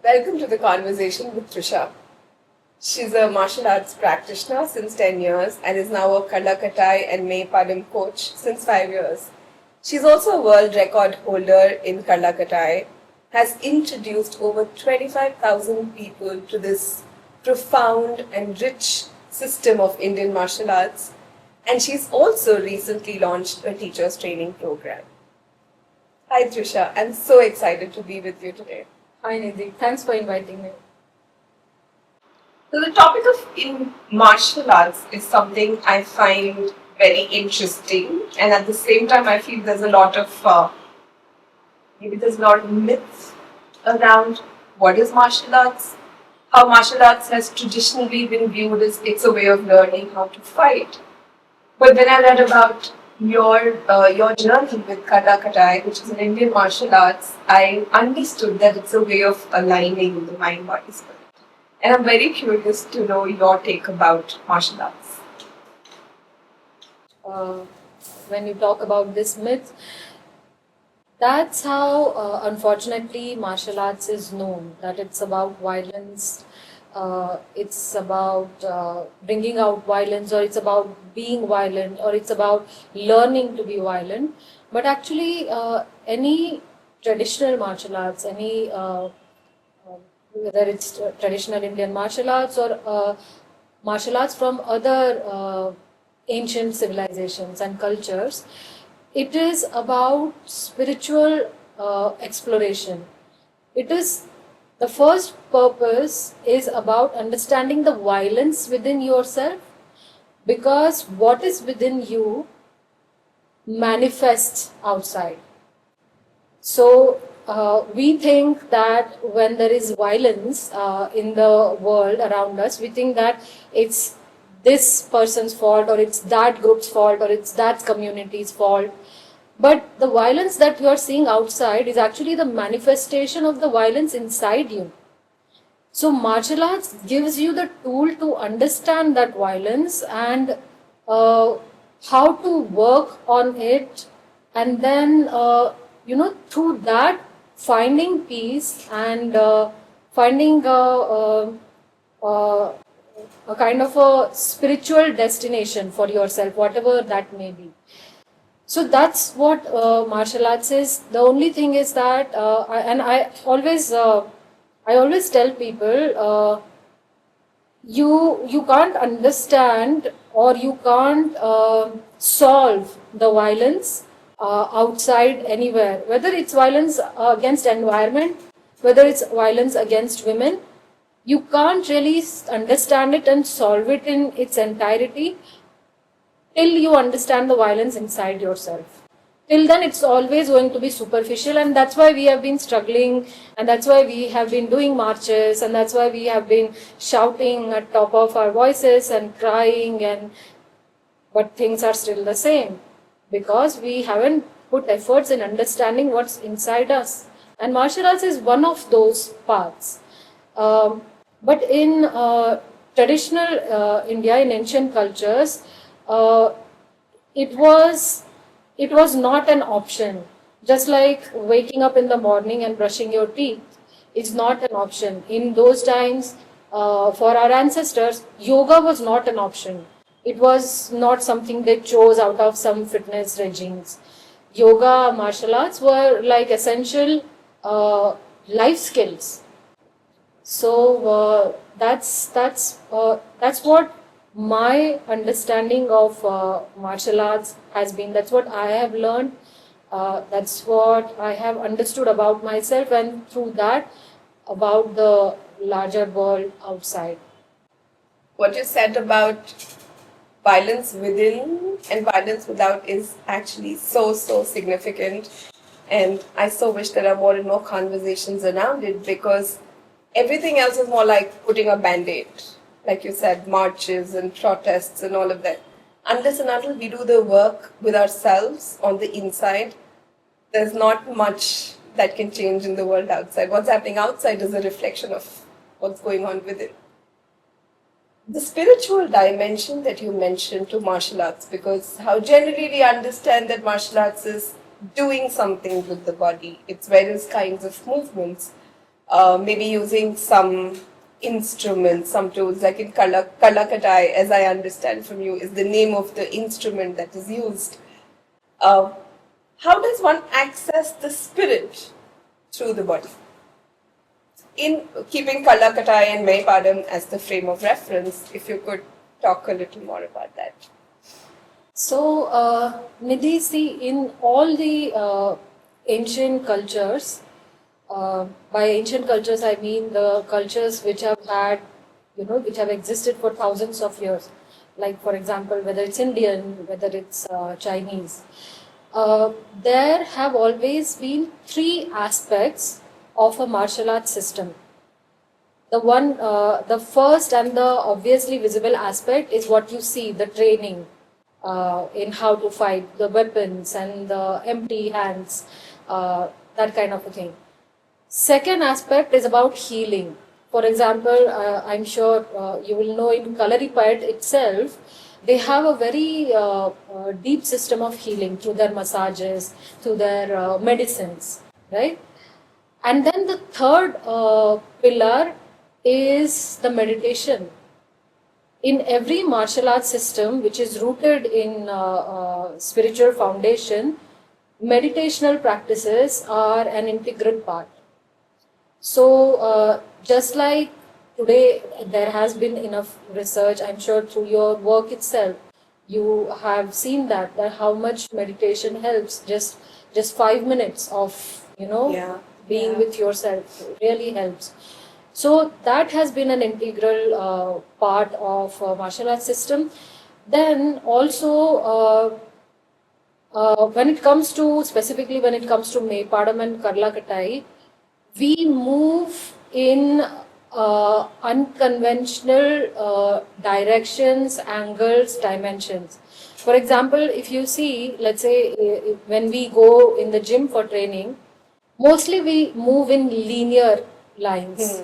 Welcome to the conversation with Trisha. She's a martial arts practitioner since 10 years and is now a Kalakatai and Maypalam coach since 5 years. She's also a world record holder in Kalakatai, has introduced over 25,000 people to this profound and rich system of Indian martial arts, and she's also recently launched a teacher's training program. Hi Trisha, I'm so excited to be with you today. Hi Nidhi, thanks for inviting me. So the topic of in martial arts is something I find very interesting, and at the same time, I feel there's a lot of maybe there's a lot of myths around what is martial arts, how martial arts has traditionally been viewed as it's a way of learning how to fight. But when I read about your journey with Kata Katai, which is an Indian martial arts, I understood that it's a way of aligning the mind body spirit. And I'm very curious to know your take about martial arts. Uh, when you talk about this myth, that's how unfortunately martial arts is known, that it's about violence, it's about bringing out violence, or it's about being violent, or it's about learning to be violent. But actually, any traditional martial arts, whether it's traditional Indian martial arts or martial arts from other ancient civilizations and cultures, it is about spiritual exploration. It is the first purpose is about understanding the violence within yourself, because what is within you manifests outside. So we think that when there is violence in the world around us, we think that it's this person's fault, or it's that group's fault, or it's that community's fault. But the violence that you are seeing outside is actually the manifestation of the violence inside you. So martial arts gives you the tool to understand that violence and how to work on it, and then through that finding peace and finding a kind of a spiritual destination for yourself, whatever that may be. So that's what martial arts is. The only thing is that, I always tell people, you can't understand, or you can't solve the violence outside anywhere. Whether it's violence against environment, whether it's violence against women, you can't really understand it and solve it in its entirety till you understand the violence inside yourself. Till then, it's always going to be superficial, and that's why we have been struggling, and that's why we have been doing marches, and that's why we have been shouting at top of our voices and crying, but things are still the same, because we haven't put efforts in understanding what's inside us. And martial arts is one of those paths. But in traditional India, in ancient cultures, it was not an option. Just like waking up in the morning and brushing your teeth is not an option. In those times, for our ancestors, yoga was not an option. It was not something they chose out of some fitness regimes. Yoga, martial arts were like essential life skills. So that's what my understanding of martial arts has been. That's what I have learned. That's what I have understood about myself, and through that, about the larger world outside. What you said about violence within and violence without is actually so significant. And I so wish there are more and more conversations around it, because everything else is more like putting a band-aid. Like you said, marches and protests and all of that. Unless and until we do the work with ourselves on the inside, there's not much that can change in the world outside. What's happening outside is a reflection of what's going on within. The spiritual dimension that you mentioned to martial arts, because how generally we understand that martial arts is doing something with the body, it's various kinds of movements. maybe using some instruments, some tools, like in Kalakatai, as I understand from you, is the name of the instrument that is used. Uh, how does one access the spirit through the body? In keeping Kalakatai and Maypadam as the frame of reference, if you could talk a little more about that. So, Nidhi, see, in all the ancient cultures, by ancient cultures I mean the cultures which have had, which have existed for thousands of years. Like, for example, whether it's Indian, whether it's Chinese, there have always been three aspects of a martial arts system. The first and the obviously visible aspect is what you see, the training in how to fight, the weapons and the empty hands, that kind of a thing. Second aspect is about healing. For example, I'm sure you will know in Kalaripayat itself, they have a very deep system of healing through their massages, through their medicines, right? And then the third pillar is the meditation. In every martial arts system which is rooted in spiritual foundation, meditational practices are an integral part. So, just like today, there has been enough research, I'm sure through your work itself, you have seen that how much meditation helps. Just 5 minutes of, being with yourself really helps. So that has been an integral part of martial arts system. Then also, when it comes to Maypadam and Karlakatai, we move in unconventional directions, angles, dimensions. For example, if you see, let's say when we go in the gym for training, mostly we move in linear lines,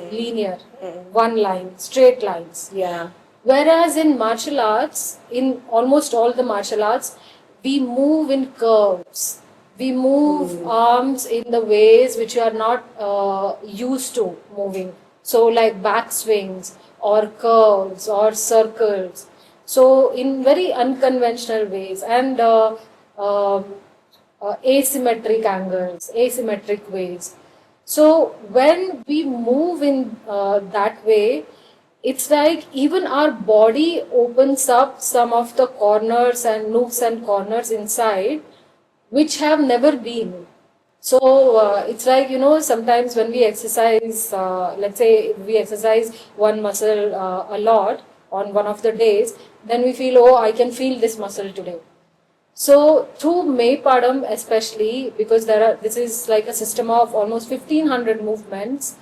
one line, straight lines. Yeah. Whereas in martial arts, in almost all the martial arts, we move in curves. We move arms in the ways which you are not used to moving. So like back swings or curves or circles. So in very unconventional ways and asymmetric angles, asymmetric ways. So when we move in that way, it's like even our body opens up some of the corners and nooks and corners inside, which have never been. So it's like, sometimes when we exercise, let's say we exercise one muscle a lot on one of the days, then we feel, oh, I can feel this muscle today. So through Maypadam especially, because this is like a system of almost 1500 movements,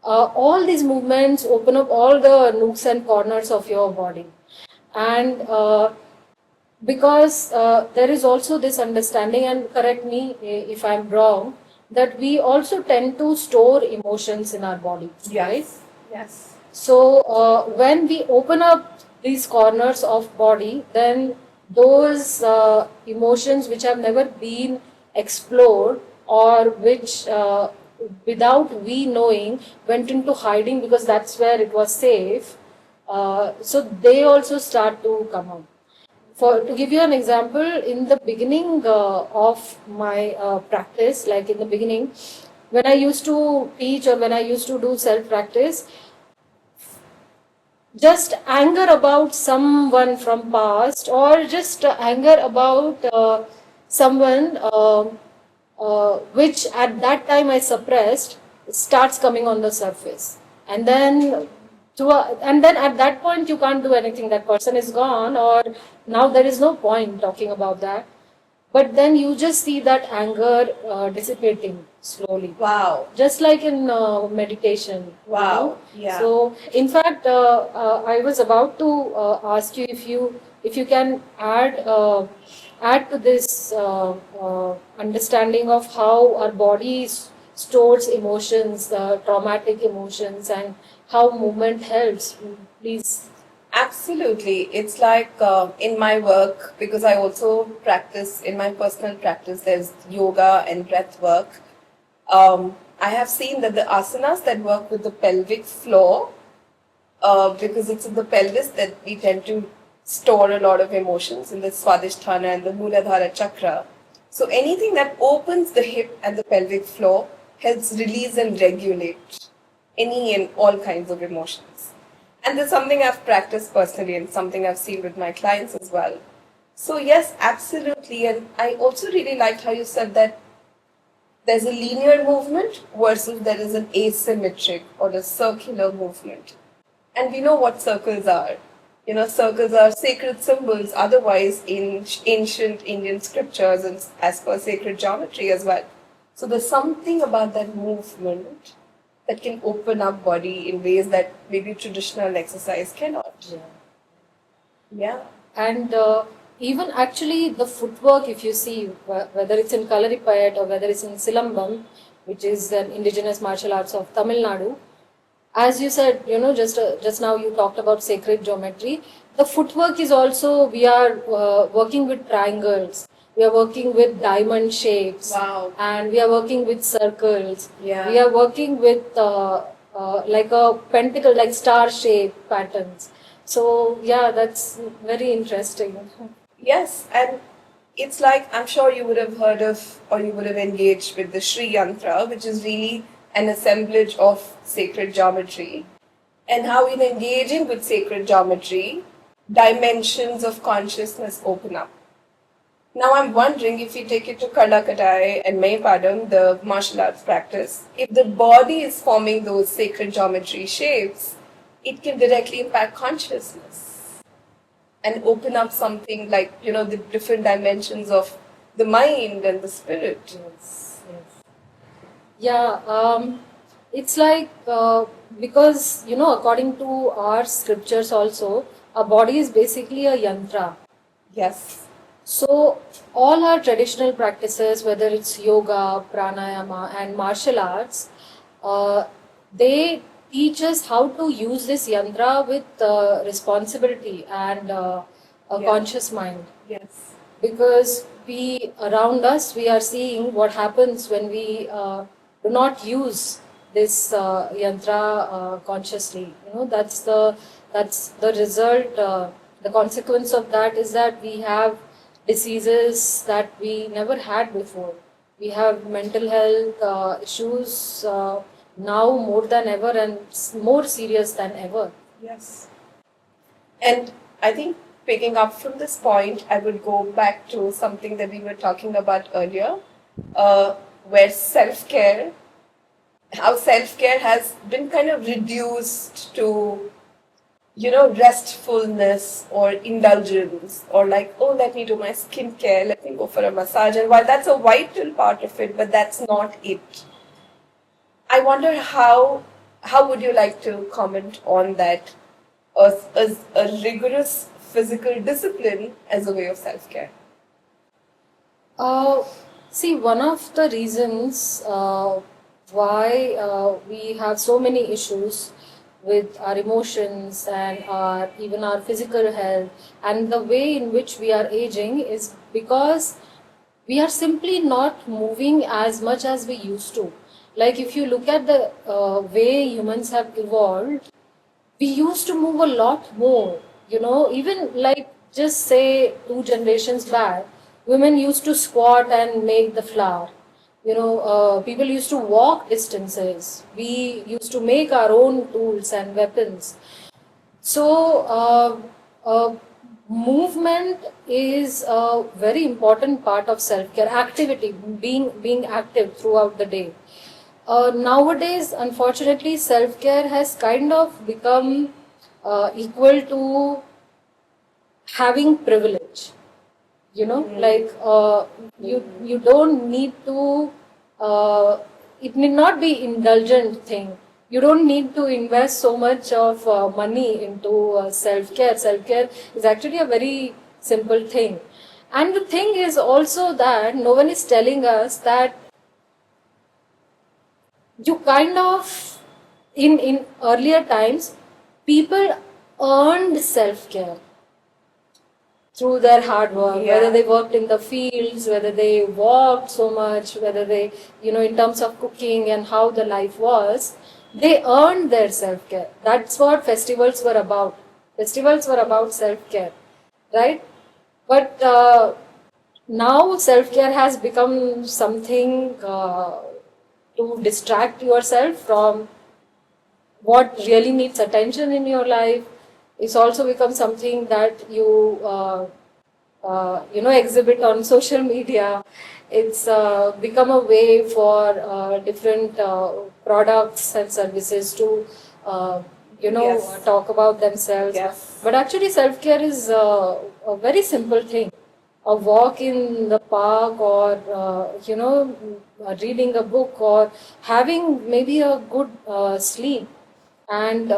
all these movements open up all the nooks and corners of your body. And because there is also this understanding, and correct me if I'm wrong, that we also tend to store emotions in our body, right? Yes. So when we open up these corners of body, then those emotions which have never been explored or which without we knowing went into hiding because that's where it was safe, so they also start to come out. To give you an example, in the beginning of my practice, like in the beginning, when I used to teach or when I used to do self-practice, just anger about someone from past or just anger about someone which at that time I suppressed starts coming on the surface. And then at that point you can't do anything. That person is gone, or now there is no point talking about that. But then you just see that anger dissipating slowly. Wow. Just like in meditation. Wow. Yeah. So, in fact, I was about to ask you if you can add to this understanding of how our body stores emotions, traumatic emotions, and how movement helps. Please. Absolutely. It's like in my work, because I also practice in my personal practice, there's yoga and breath work. I have seen that the asanas that work with the pelvic floor, because it's in the pelvis that we tend to store a lot of emotions in the Swadhisthana and the Mooladhara chakra. So anything that opens the hip and the pelvic floor helps release and regulate any and all kinds of emotions. And that's something I've practiced personally and something I've seen with my clients as well. So yes, absolutely. And I also really liked how you said that there's a linear movement versus there is an asymmetric or a circular movement. And we know what circles are. You know, circles are sacred symbols, otherwise in ancient Indian scriptures and as per sacred geometry as well. So there's something about that movement that can open up body in ways that maybe traditional exercise cannot. Yeah. Yeah. And even actually the footwork, if you see, whether it's in Kalaripayat or whether it's in Silambam, which is an indigenous martial arts of Tamil Nadu, as you said, just now you talked about sacred geometry. The footwork is also, we are working with triangles, we are working with diamond shapes, Wow. and we are working with circles. Yeah. We are working with like a pentacle, like star shape patterns. So yeah, that's very interesting. Yes, and it's like I'm sure you would have heard of or you would have engaged with the Sri Yantra, which is really an assemblage of sacred geometry. And how, in engaging with sacred geometry, dimensions of consciousness open up. Now, I'm wondering if you take it to Kalakatai and Maypadam, the martial arts practice, if the body is forming those sacred geometry shapes, it can directly impact consciousness and open up something like, the different dimensions of the mind and the spirit. Yes, yes. Yeah, it's like because according to our scriptures also, our body is basically a yantra. Yes. So all our traditional practices, whether it's yoga, pranayama, and martial arts, they teach us how to use this yantra with responsibility and a Yeah. conscious mind. Yes. Because we around us we are seeing what happens when we do not use this yantra consciously. That's the result. The consequence of that is that we have diseases that we never had before. We have mental health issues now more than ever, and more serious than ever. Yes. And I think picking up from this point, I would go back to something that we were talking about earlier, where how self care has been kind of reduced to, restfulness or indulgence, or like, oh, let me do my skincare, let me go for a massage. And while that's a vital part of it, but that's not it. I wonder how would you like to comment on that as a rigorous physical discipline as a way of self-care? Uh, See, one of the reasons why we have so many issues with our emotions and even our physical health and the way in which we are aging is because we are simply not moving as much as we used to. Like if you look at the way humans have evolved, we used to move a lot more. Even like just say 2 generations back, women used to squat and make the flour. People used to walk distances. We used to make our own tools and weapons. So, movement is a very important part of self-care. Activity, being active throughout the day. Nowadays, unfortunately, self-care has kind of become equal to having privilege. Like you don't need to. It need not be indulgent thing. You don't need to invest so much of money into self-care. Self-care is actually a very simple thing. And the thing is also that no one is telling us that you kind of, in earlier times, people earned self-care. through their hard work, Yeah. whether they worked in the fields, whether they walked so much, whether they, in terms of cooking and how the life was, they earned their self care. That's what festivals were about. Festivals were about self care, right? But now self care has become something to distract yourself from what really needs attention in your life. It's also become something that you exhibit on social media. It's become a way for different products and services to Yes. talk about themselves. Yes. But actually self care is a very simple thing. A walk in the park, or reading a book, or having maybe a good sleep, and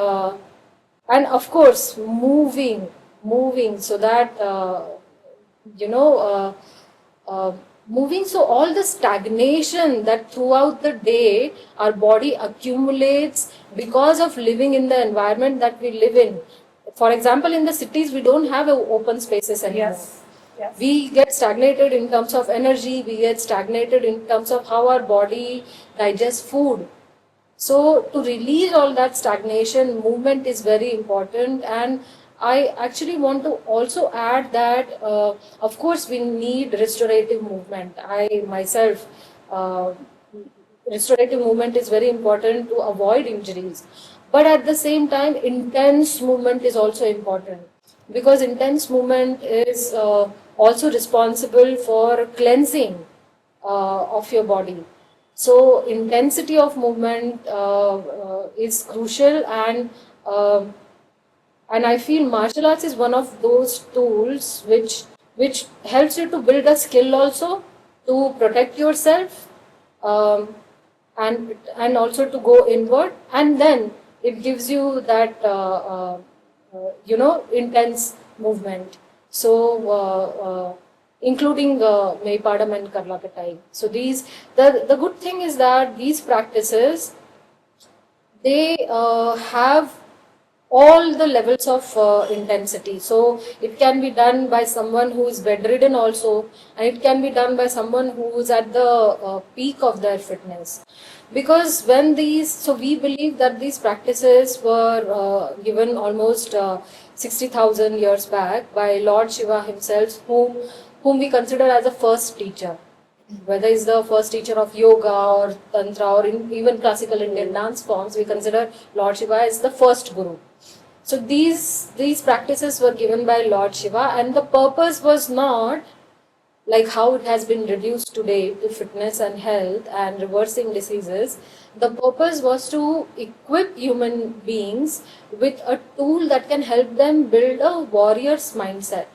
of course moving so that you know uh, moving, so all the stagnation that throughout the day our body accumulates because of living in the environment that we live in. For example, in the cities we don't have open spaces anymore. Yes. Yes. We get stagnated in terms of energy, we get stagnated in terms of how our body digests food. So, to release all that stagnation, movement is very important. And I actually want to also add that, of course, we need restorative movement. I myself, restorative movement is very important to avoid injuries. But at the same time, intense movement is also important, because intense movement is also responsible for cleansing of your body. So intensity of movement is crucial, and I feel martial arts is one of those tools which helps you to build a skill also to protect yourself, um, and also to go inward, and then it gives you that intense movement. So including Meipadam and Karlakatai. So the good thing is that these practices, they have all the levels of intensity. So it can be done by someone who is bedridden also, and it can be done by someone who is at the peak of their fitness. Because so we believe that these practices were given almost 60,000 years back by Lord Shiva himself, whom we consider as the first teacher, whether he's the first teacher of yoga or tantra or even classical Indian dance forms. We consider Lord Shiva as the first guru. So these practices were given by Lord Shiva, and the purpose was not like how it has been reduced today to fitness and health and reversing diseases. The purpose was to equip human beings with a tool that can help them build a warrior's mindset.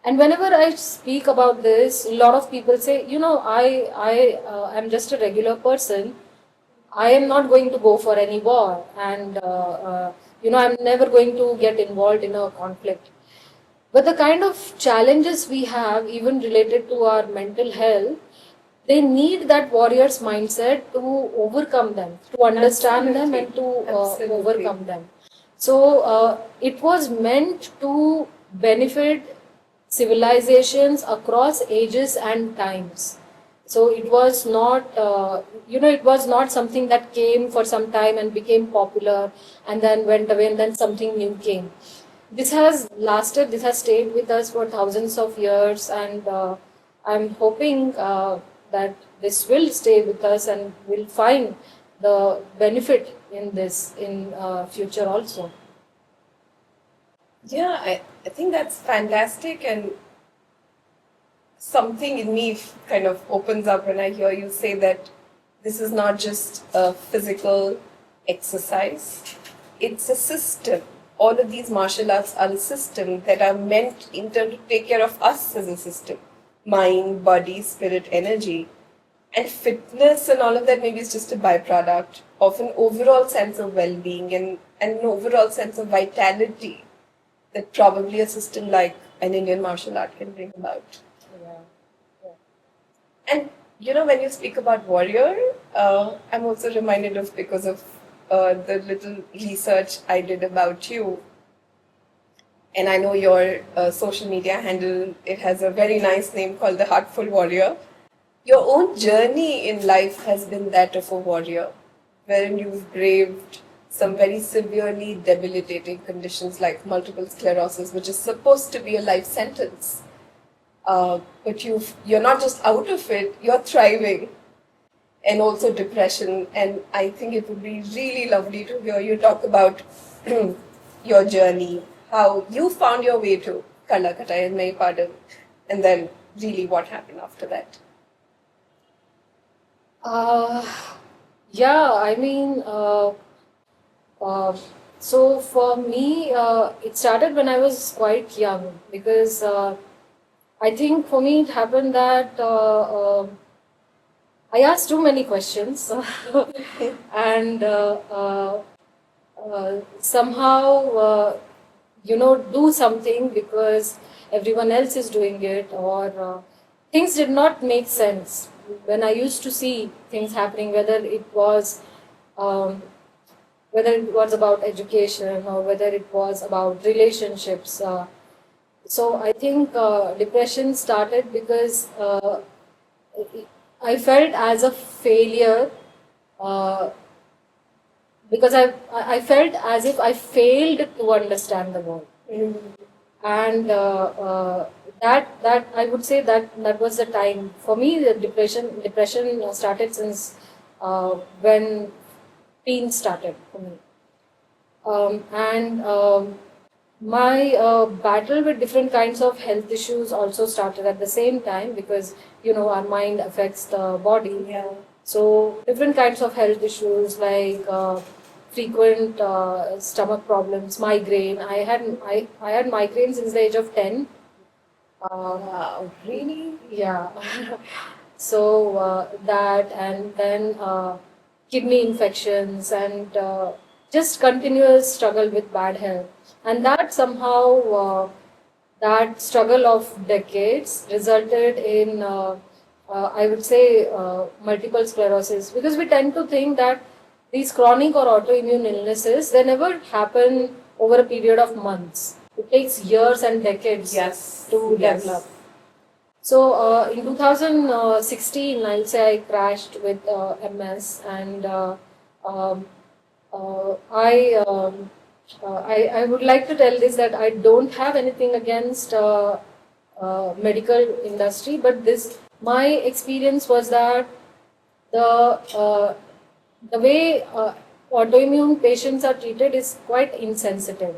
And whenever I speak about this, a lot of people say, I am just a regular person. I am not going to go for any war, and I'm never going to get involved in a conflict. But the kind of challenges we have, even related to our mental health, they need that warrior's mindset to overcome them, to understand them, and to Absolutely. overcome them. So it was meant to benefit civilizations across ages and times. So it was not, it was not something that came for some time and became popular and then went away and then something new came. This has lasted, this has stayed with us for thousands of years, and I'm hoping that this will stay with us and we'll find the benefit in this in future also. Yeah, I think that's fantastic, and something in me kind of opens up when I hear you say that this is not just a physical exercise, it's a system. All of these martial arts are a system that are meant in turn to take care of us as a system: mind, body, spirit, energy. And fitness and all of that maybe is just a byproduct of an overall sense of well being and an overall sense of vitality that probably a system like an Indian martial art can bring about. Yeah. And when you speak about warrior, I'm also reminded of, because of the little research I did about you, and I know your social media handle, it has a very nice name called the Heartful Warrior. Your own journey in life has been that of a warrior, wherein you've braved some very severely debilitating conditions like multiple sclerosis, which is supposed to be a life sentence. But you're not just out of it, you're thriving, and also depression. And I think it would be really lovely to hear you talk about your journey, how you found your way to Karlakatai and Maypadam, and then really what happened after that. Uh, yeah, I mean, so for me, it started when I was quite young because I think for me it happened that I asked too many questions and somehow, do something because everyone else is doing it, or things did not make sense when I used to see things happening, um, whether it was about education or whether it was about relationships. So I think depression started because I felt as a failure, uh, because I felt as if I failed to understand the world. And that I would say that was the time for me. The depression started since when teens started for me. And my battle with different kinds of health issues also started at the same time, because our mind affects the body. Yeah. So different kinds of health issues like frequent stomach problems, migraine. I had migraine since the age of 10. Wow, really? Yeah. So that, and then kidney infections, and just continuous struggle with bad health. And that somehow, that struggle of decades resulted in, I would say, multiple sclerosis. Because we tend to think that these chronic or autoimmune illnesses, they never happen over a period of months. It takes years and decades Yes. to Yes. develop. So in 2016, I'll say I crashed with MS, and um, I would like to tell this, that I don't have anything against medical industry, but this my experience was that the uh, the way autoimmune patients are treated is quite insensitive,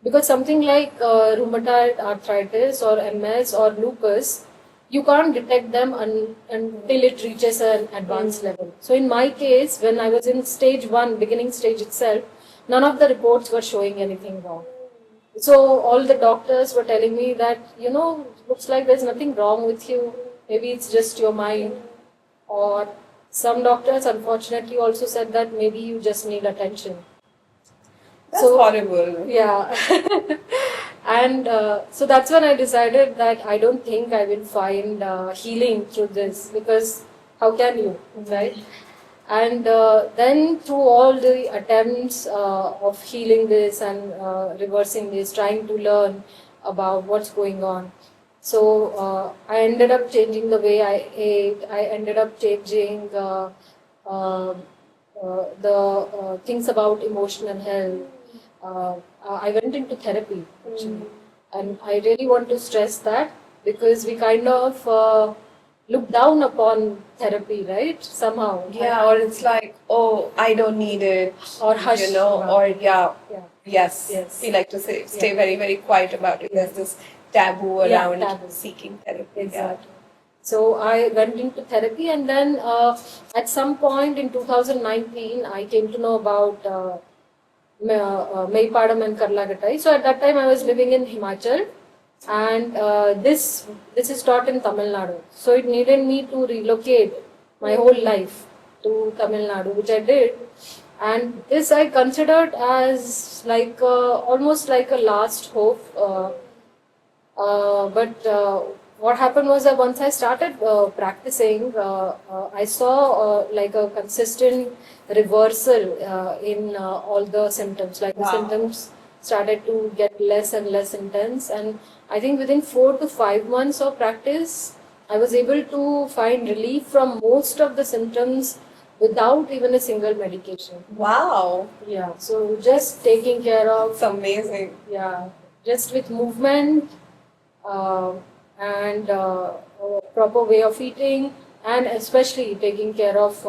because something like rheumatoid arthritis or MS or lupus, you can't detect them until it reaches an advanced level. So in my case, when I was in stage 1, beginning stage itself, none of the reports were showing anything wrong. So all the doctors were telling me that, looks like there's nothing wrong with you. Maybe it's just your mind. Or some doctors unfortunately also said that maybe you just need attention. That's horrible. Yeah. And so that's when I decided that I don't think I will find healing through this, because how can you, right? And then through all the attempts of healing this and reversing this, trying to learn about what's going on. So I ended up changing the way I ate. I ended up changing uh, the things about emotional health. I went into therapy actually, and I really want to stress that, because we kind of look down upon therapy, right? Somehow. Yeah, or it's like, oh, I don't need it. Or hush. Or yeah. Yes. Yes. We like to stay very, very quiet about it. There's this taboo around taboo. seeking therapy. Exactly. So I went into therapy, and then at some point in 2019, I came to know about Maypadam and Karlagatai. So at that time, I was living in Himachal, and this is taught in Tamil Nadu. So it needed me to relocate my whole life to Tamil Nadu, which I did. And this I considered as like almost like a last hope. But what happened was that once I started practicing, I saw like a consistent reversal in all the symptoms. Like the Wow. symptoms started to get less and less intense. And I think within 4 to 5 months of practice, I was able to find relief from most of the symptoms without even a single medication. Wow, Yeah, so just taking care of, it's amazing. yeah, just with movement, uh, and a proper way of eating, and especially taking care of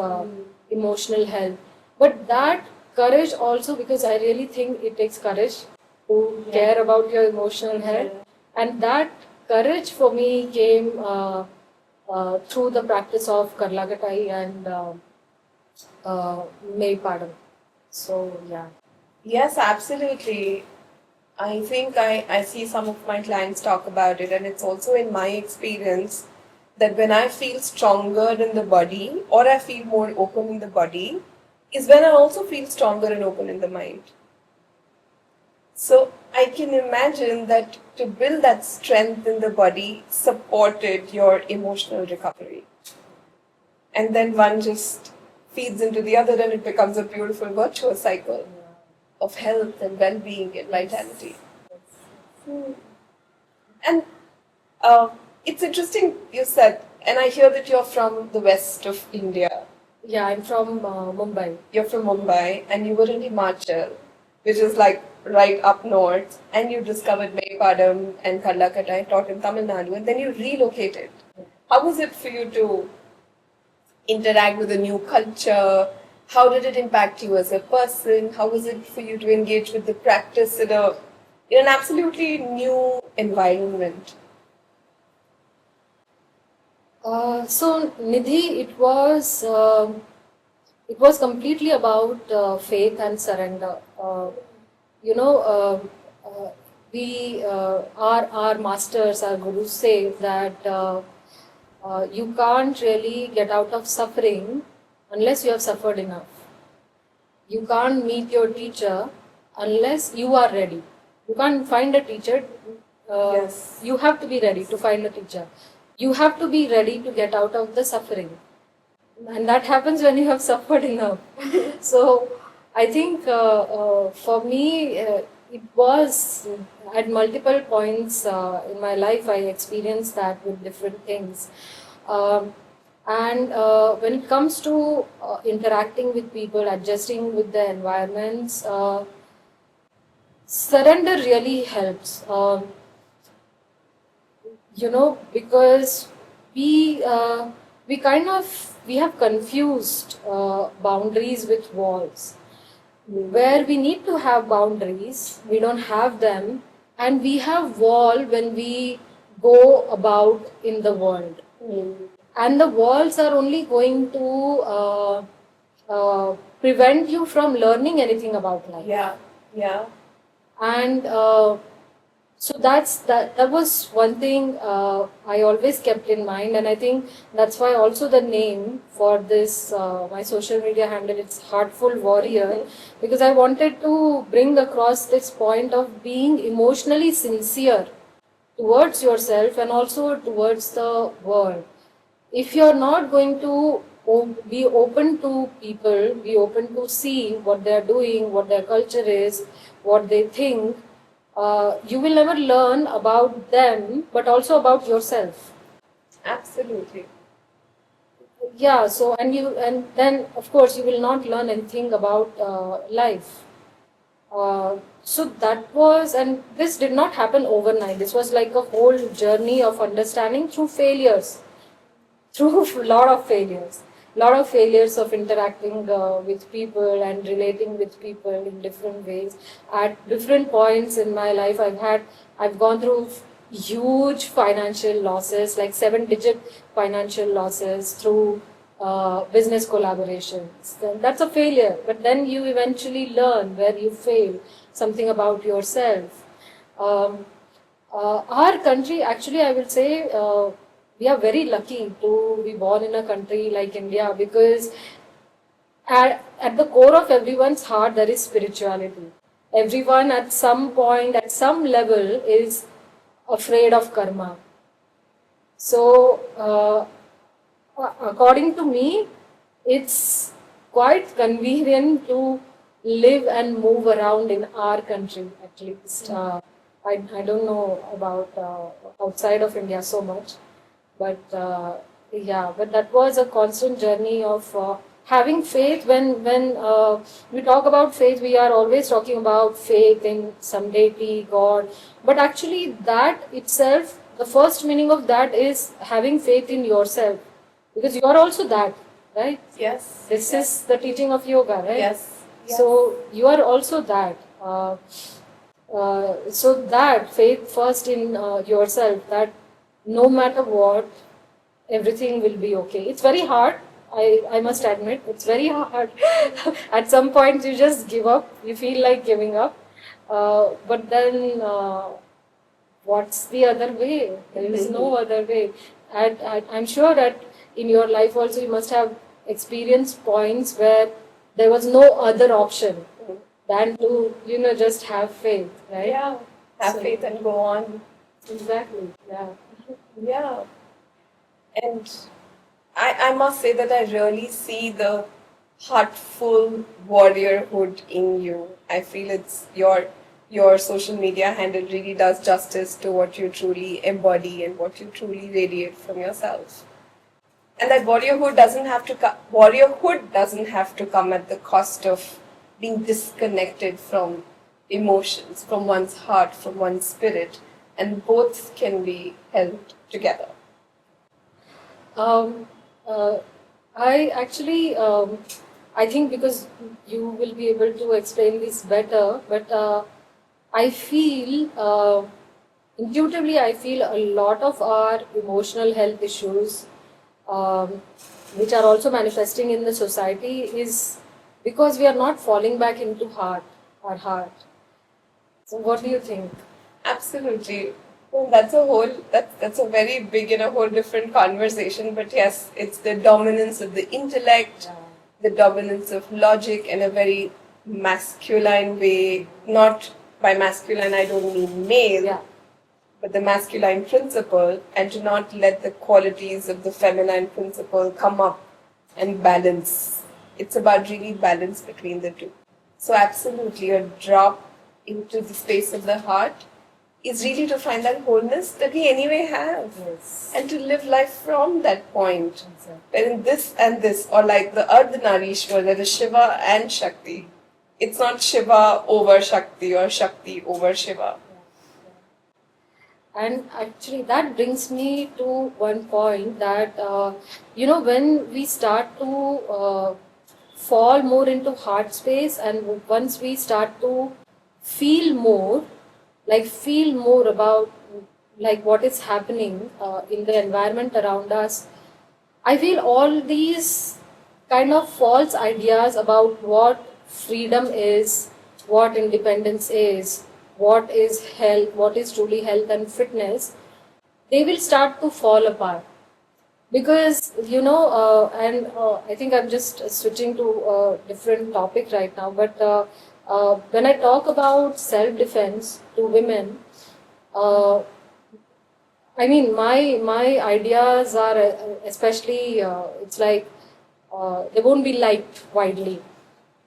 emotional health. But that courage also, because I really think it takes courage to care about your emotional health, and that courage for me came through the practice of Karlagatai and Meipadam. So yeah. Yes, absolutely. I think I see some of my clients talk about it, and it's also in my experience that when I feel stronger in the body or I feel more open in the body, is when I also feel stronger and open in the mind. So I can imagine that to build that strength in the body supported your emotional recovery. And then one just feeds into the other, and it becomes a beautiful virtuous cycle of health and well being and vitality. And it's interesting you said, and I hear that you're from the west of India. Yeah, I'm from Mumbai. You're from Mumbai, and you were in Himachal, which is like right up north, and you discovered Meipadam and Karlakatai, taught in Tamil Nadu, and then you relocated. How was it for you to interact with a new culture? How did it impact you as a person? How was it for you to engage with the practice in an absolutely new environment? So Nidhi, it was completely about faith and surrender. You know, we our masters, our gurus say that you can't really get out of suffering unless you have suffered enough. You can't meet your teacher unless you are ready. You can't find a teacher. Yes. You have to be ready to find a teacher. You have to be ready to get out of the suffering. And that happens when you have suffered enough. So I think for me, it was at multiple points in my life, I experienced that with different things. Um, and when it comes to interacting with people, adjusting with the environments, surrender really helps. Because we kind of we have confused boundaries with walls. Where we need to have boundaries, we don't have them, and we have wall when we go about in the world. And the walls are only going to prevent you from learning anything about life. Yeah, yeah. And so that was one thing I always kept in mind, and I think that's why also the name for this my social media handle, it's Heartful Warrior, because I wanted to bring across this point of being emotionally sincere towards yourself and also towards the world. If you're not going to be open to people, be open to see what they're doing, what their culture is, what they think, you will never learn about them, but also about yourself. Absolutely. Yeah. So and then of course you will not learn anything about life. So that was, and this did not happen overnight. This was like a whole journey of understanding through failures, through lot of failures of interacting with people and relating with people in different ways. At different points in my life, I've gone through huge financial losses, like 7-digit financial losses through business collaborations. Then that's a failure, but then you eventually learn where you fail, something about yourself. Our country, actually, I will say, we are very lucky to be born in a country like India, because at the core of everyone's heart there is spirituality. Everyone at some point, at some level, is afraid of karma. So, according to me, it's quite convenient to live and move around in our country at least. I don't know about outside of India so much, but yeah, but that was a constant journey of having faith. When we talk about faith, we are always talking about faith in some deity, God, but actually that itself, the first meaning of that is having faith in yourself, because you are also that, right? Yes. This is the teaching of yoga, right? Yes. Yes. So you are also that. So that faith first in yourself, that no matter what, everything will be okay. It's very hard. I must admit, it's very hard. At some point, you just give up. You feel like giving up. But then, what's the other way? There is no other way. And I'm sure that in your life also, you must have experienced points where there was no other option than to, just have faith, right? Yeah. Have So- faith and go on. Exactly. Yeah. Yeah. And I must say that I really see the heartful warriorhood in you. I feel it's your social media handle really does justice to what you truly embody and what you truly radiate from yourself. And that warriorhood doesn't have to come at the cost of being disconnected from emotions, from one's heart, from one's spirit, and both can be held together. Um, uh, I actually, I think because you will be able to explain this better, but I feel, intuitively, I feel a lot of our emotional health issues, um, which are also manifesting in the society, is because we are not falling back into our heart. So, what do you think? Absolutely. Well, that's a very big and a whole different conversation. But yes, it's the dominance of the intellect, the dominance of logic in a very masculine way. Not by masculine, I don't mean male, Yeah. but the masculine principle, and to not let the qualities of the feminine principle come up and balance. It's about really balance between the two. So, absolutely, a drop into the space of the heart is really to find that wholeness that we anyway have Yes. and to live life from that point. Wherein this and this, or like the Ardhanarishwar, there is Shiva and Shakti. It's not Shiva over Shakti or Shakti over Shiva. And actually, that brings me to one point that, when we start to fall more into heart space, and once we start to feel more, feel more about like what is happening in the environment around us, I feel all these kind of false ideas about what freedom is, what independence is, what is health, what is truly health and fitness, they will start to fall apart. Because, and I think I'm just switching to a different topic right now, but when I talk about self defense to women, uh, I mean, my ideas are especially it's like they won't be liked widely,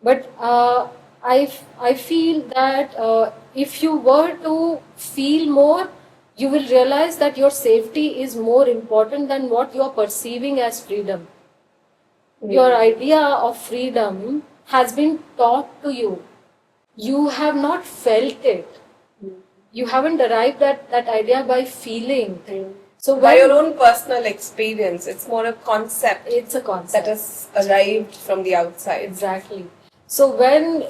but I feel that if you were to feel more, you will realize that your safety is more important than what you are perceiving as freedom. Your idea of freedom has been taught to you. You have not felt it. You haven't arrived at that idea by feeling. So By when your own personal experience, it's more a concept it's a that concept. has arrived from the outside. Exactly. So when,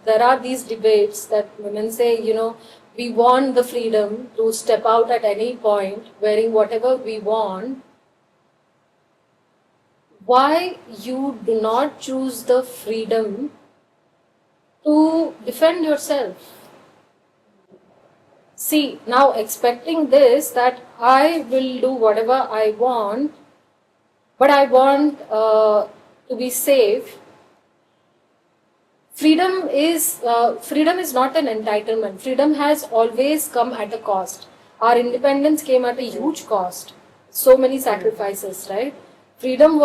there are these debates that women say, we want the freedom to step out at any point, wearing whatever we want, why you do not choose the freedom to defend yourself? See, now expecting this, that I will do whatever I want, but I want to be safe. Freedom is not an entitlement. Freedom has always come at a cost. Our independence came at a huge cost. So many sacrifices, right? Freedom.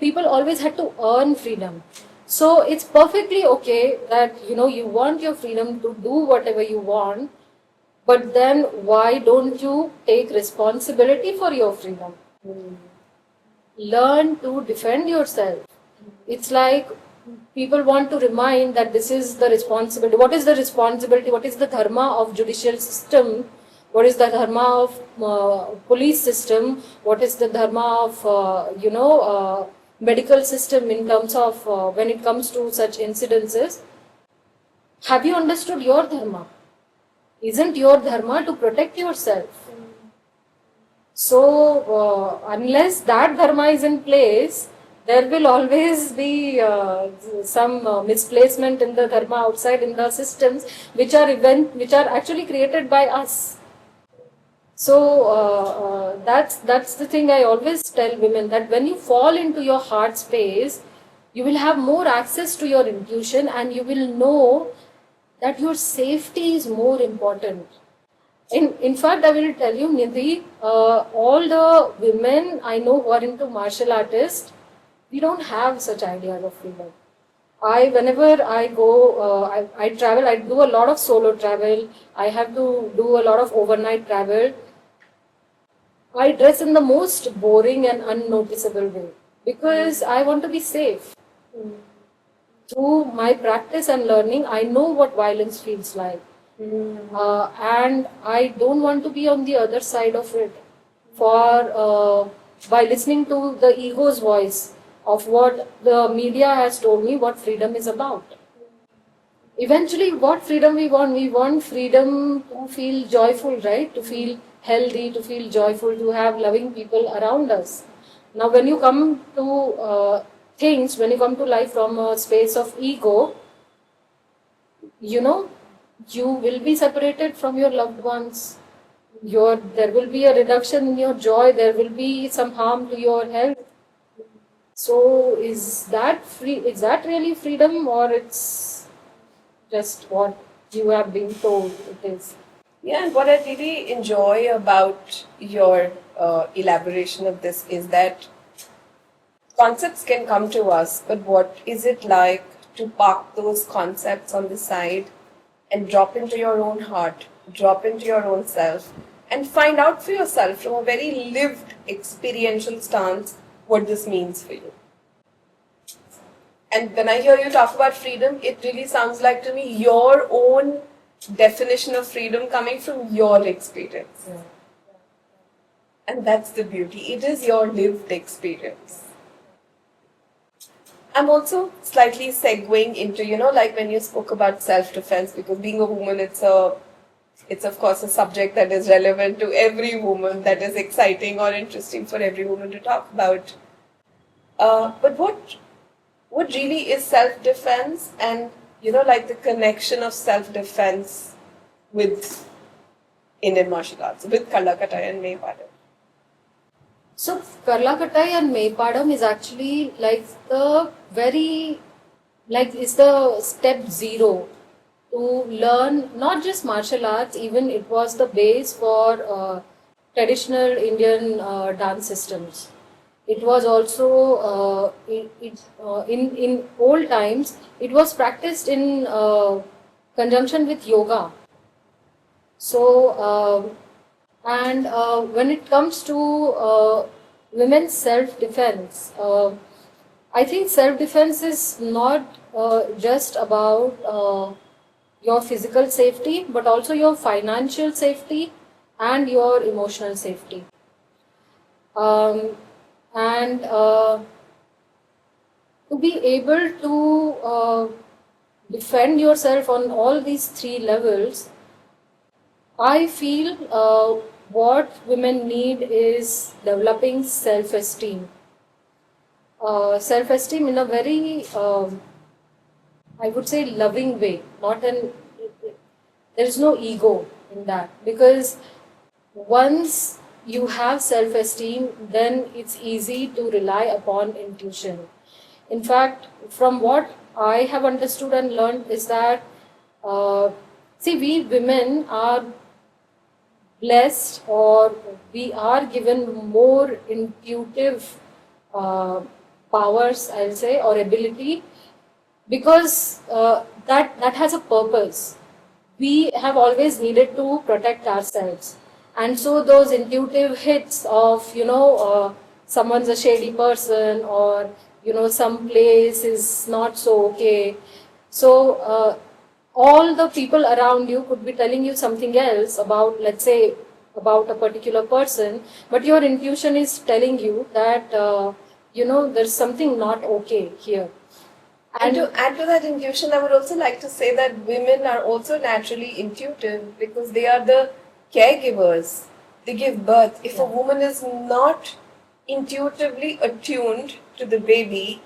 People always had to earn freedom. So it's perfectly okay that you want your freedom to do whatever you want, but then why don't you take responsibility for your freedom? Learn to defend yourself. It's like people want to remind that this is the responsibility. What is the responsibility? What is the dharma of judicial system? What is the dharma of police system? What is the dharma of medical system in terms of when it comes to such incidences? Have you understood your dharma? Isn't your dharma to protect yourself? So, unless that dharma is in place, there will always be some misplacement in the dharma outside in the systems, which are actually created by us. So that's the thing I always tell women, that when you fall into your heart space, you will have more access to your intuition, and you will know that your safety is more important. In fact, I will tell you, Nidhi, all the women I know who are into martial artists, we don't have such ideas of freedom. Whenever I go, I travel, I do a lot of solo travel. I have to do a lot of overnight travel. I dress in the most boring and unnoticeable way because I want to be safe. Through my practice and learning, I know what violence feels like. And I don't want to be on the other side of it by listening to the ego's voice of what the media has told me what freedom is about. Eventually, what freedom we want? We want freedom to feel joyful, right? To feel healthy, to feel joyful, to have loving people around us. Now, when you come to when you come to life from a space of ego, you will be separated from your loved ones. There will be a reduction in your joy. There will be some harm to your health. So, is that free? Is that really freedom, or it's just what you have been told it is? Yeah, and what I really enjoy about your elaboration of this is that concepts can come to us, but what is it like to park those concepts on the side and drop into your own heart, drop into your own self, and find out for yourself from a very lived experiential stance what this means for you. And when I hear you talk about freedom, it really sounds like to me your own definition of freedom coming from your experience. Yeah. And that's the beauty. It is your lived experience. I'm also slightly segueing into, like when you spoke about self-defense, because being a woman, it's of course a subject that is relevant to every woman, that is exciting or interesting for every woman to talk about. But what really is self-defense, and like the connection of self-defense with Indian martial arts, with Karlakatai and Maypadam? So, Karlakatai and Maypadam is actually like it's the step zero to learn not just martial arts, even it was the base for traditional Indian dance systems. It was also in old times. It was practiced in conjunction with yoga. So, and when it comes to women's self-defense, I think self-defense is not just about your physical safety, but also your financial safety and your emotional safety. And to be able to defend yourself on all these three levels, I feel what women need is developing self-esteem. Self-esteem in a very, I would say, loving way. There is no ego in that, because once you have self-esteem, then it's easy to rely upon intuition. In fact, from what I have understood and learned is that, we women are blessed, or we are given more intuitive powers, I'll say, or ability because that has a purpose. We have always needed to protect ourselves, and so those intuitive hits of someone's a shady person, or some place is not so okay. So all the people around you could be telling you something else about, let's say, about a particular person, but your intuition is telling you that there's something not okay here. And to add to that intuition, I would also like to say that women are also naturally intuitive because they are the caregivers. They give birth. If a woman is not intuitively attuned to the baby,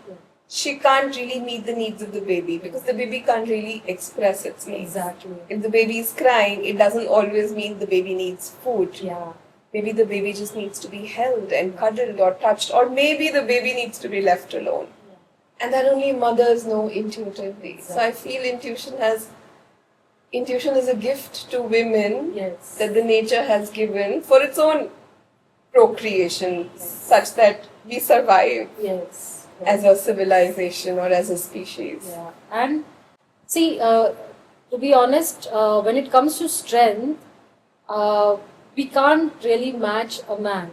she can't really meet the needs of the baby because the baby can't really express its needs. Exactly. If the baby is crying, it doesn't always mean the baby needs food. Yeah. Maybe the baby just needs to be held and cuddled or touched, or maybe the baby needs to be left alone. And that only mothers know intuitively. Exactly. So I feel intuition is a gift to women Yes. that the nature has given for its own procreation, such that we survive Yes. as a civilization or as a species. Yeah. And see, to be honest, when it comes to strength, we can't really match a man.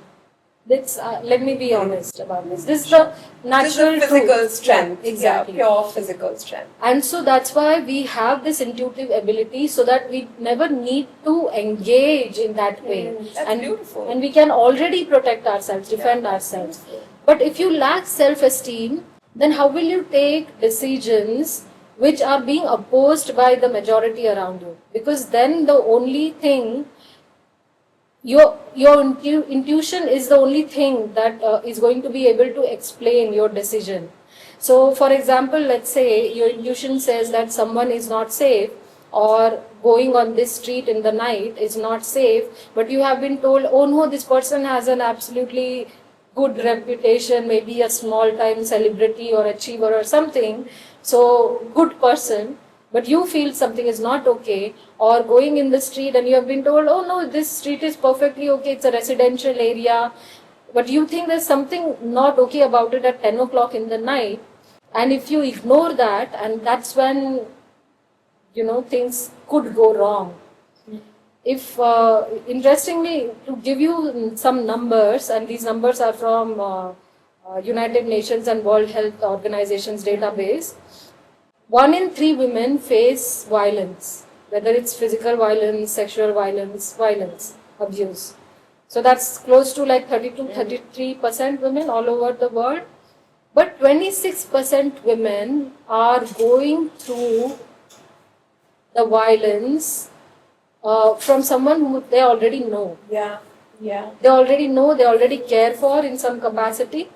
Let me be honest about this. This is the natural This is the physical truth. strength. Yeah, exactly. Yeah, pure physical strength. And so that's why we have this intuitive ability, so that we never need to engage in that way. That's beautiful. And we can already protect ourselves, defend ourselves. But if you lack self-esteem, then how will you take decisions which are being opposed by the majority around you? Because then the only thing, your intuition is the only thing that is going to be able to explain your decision. So, for example, let's say your intuition says that someone is not safe, or going on this street in the night is not safe, but you have been told, oh no, this person has an absolutely good reputation, maybe a small time celebrity or achiever or something, so good person, but you feel something is not okay. Or going in the street and you have been told, oh no, this street is perfectly okay, it's a residential area, but you think there's something not okay about it at 10 o'clock in the night. And if you ignore that, and that's when things could go wrong. If interestingly, to give you some numbers, and these numbers are from United Nations and World Health Organization's database, 1 in 3 women face violence, whether it's physical violence, sexual violence, abuse. So that's close to like 33% women all over the world. But 26% women are going through the violence from someone who they already know. Yeah. They already know, they already care for in some capacity,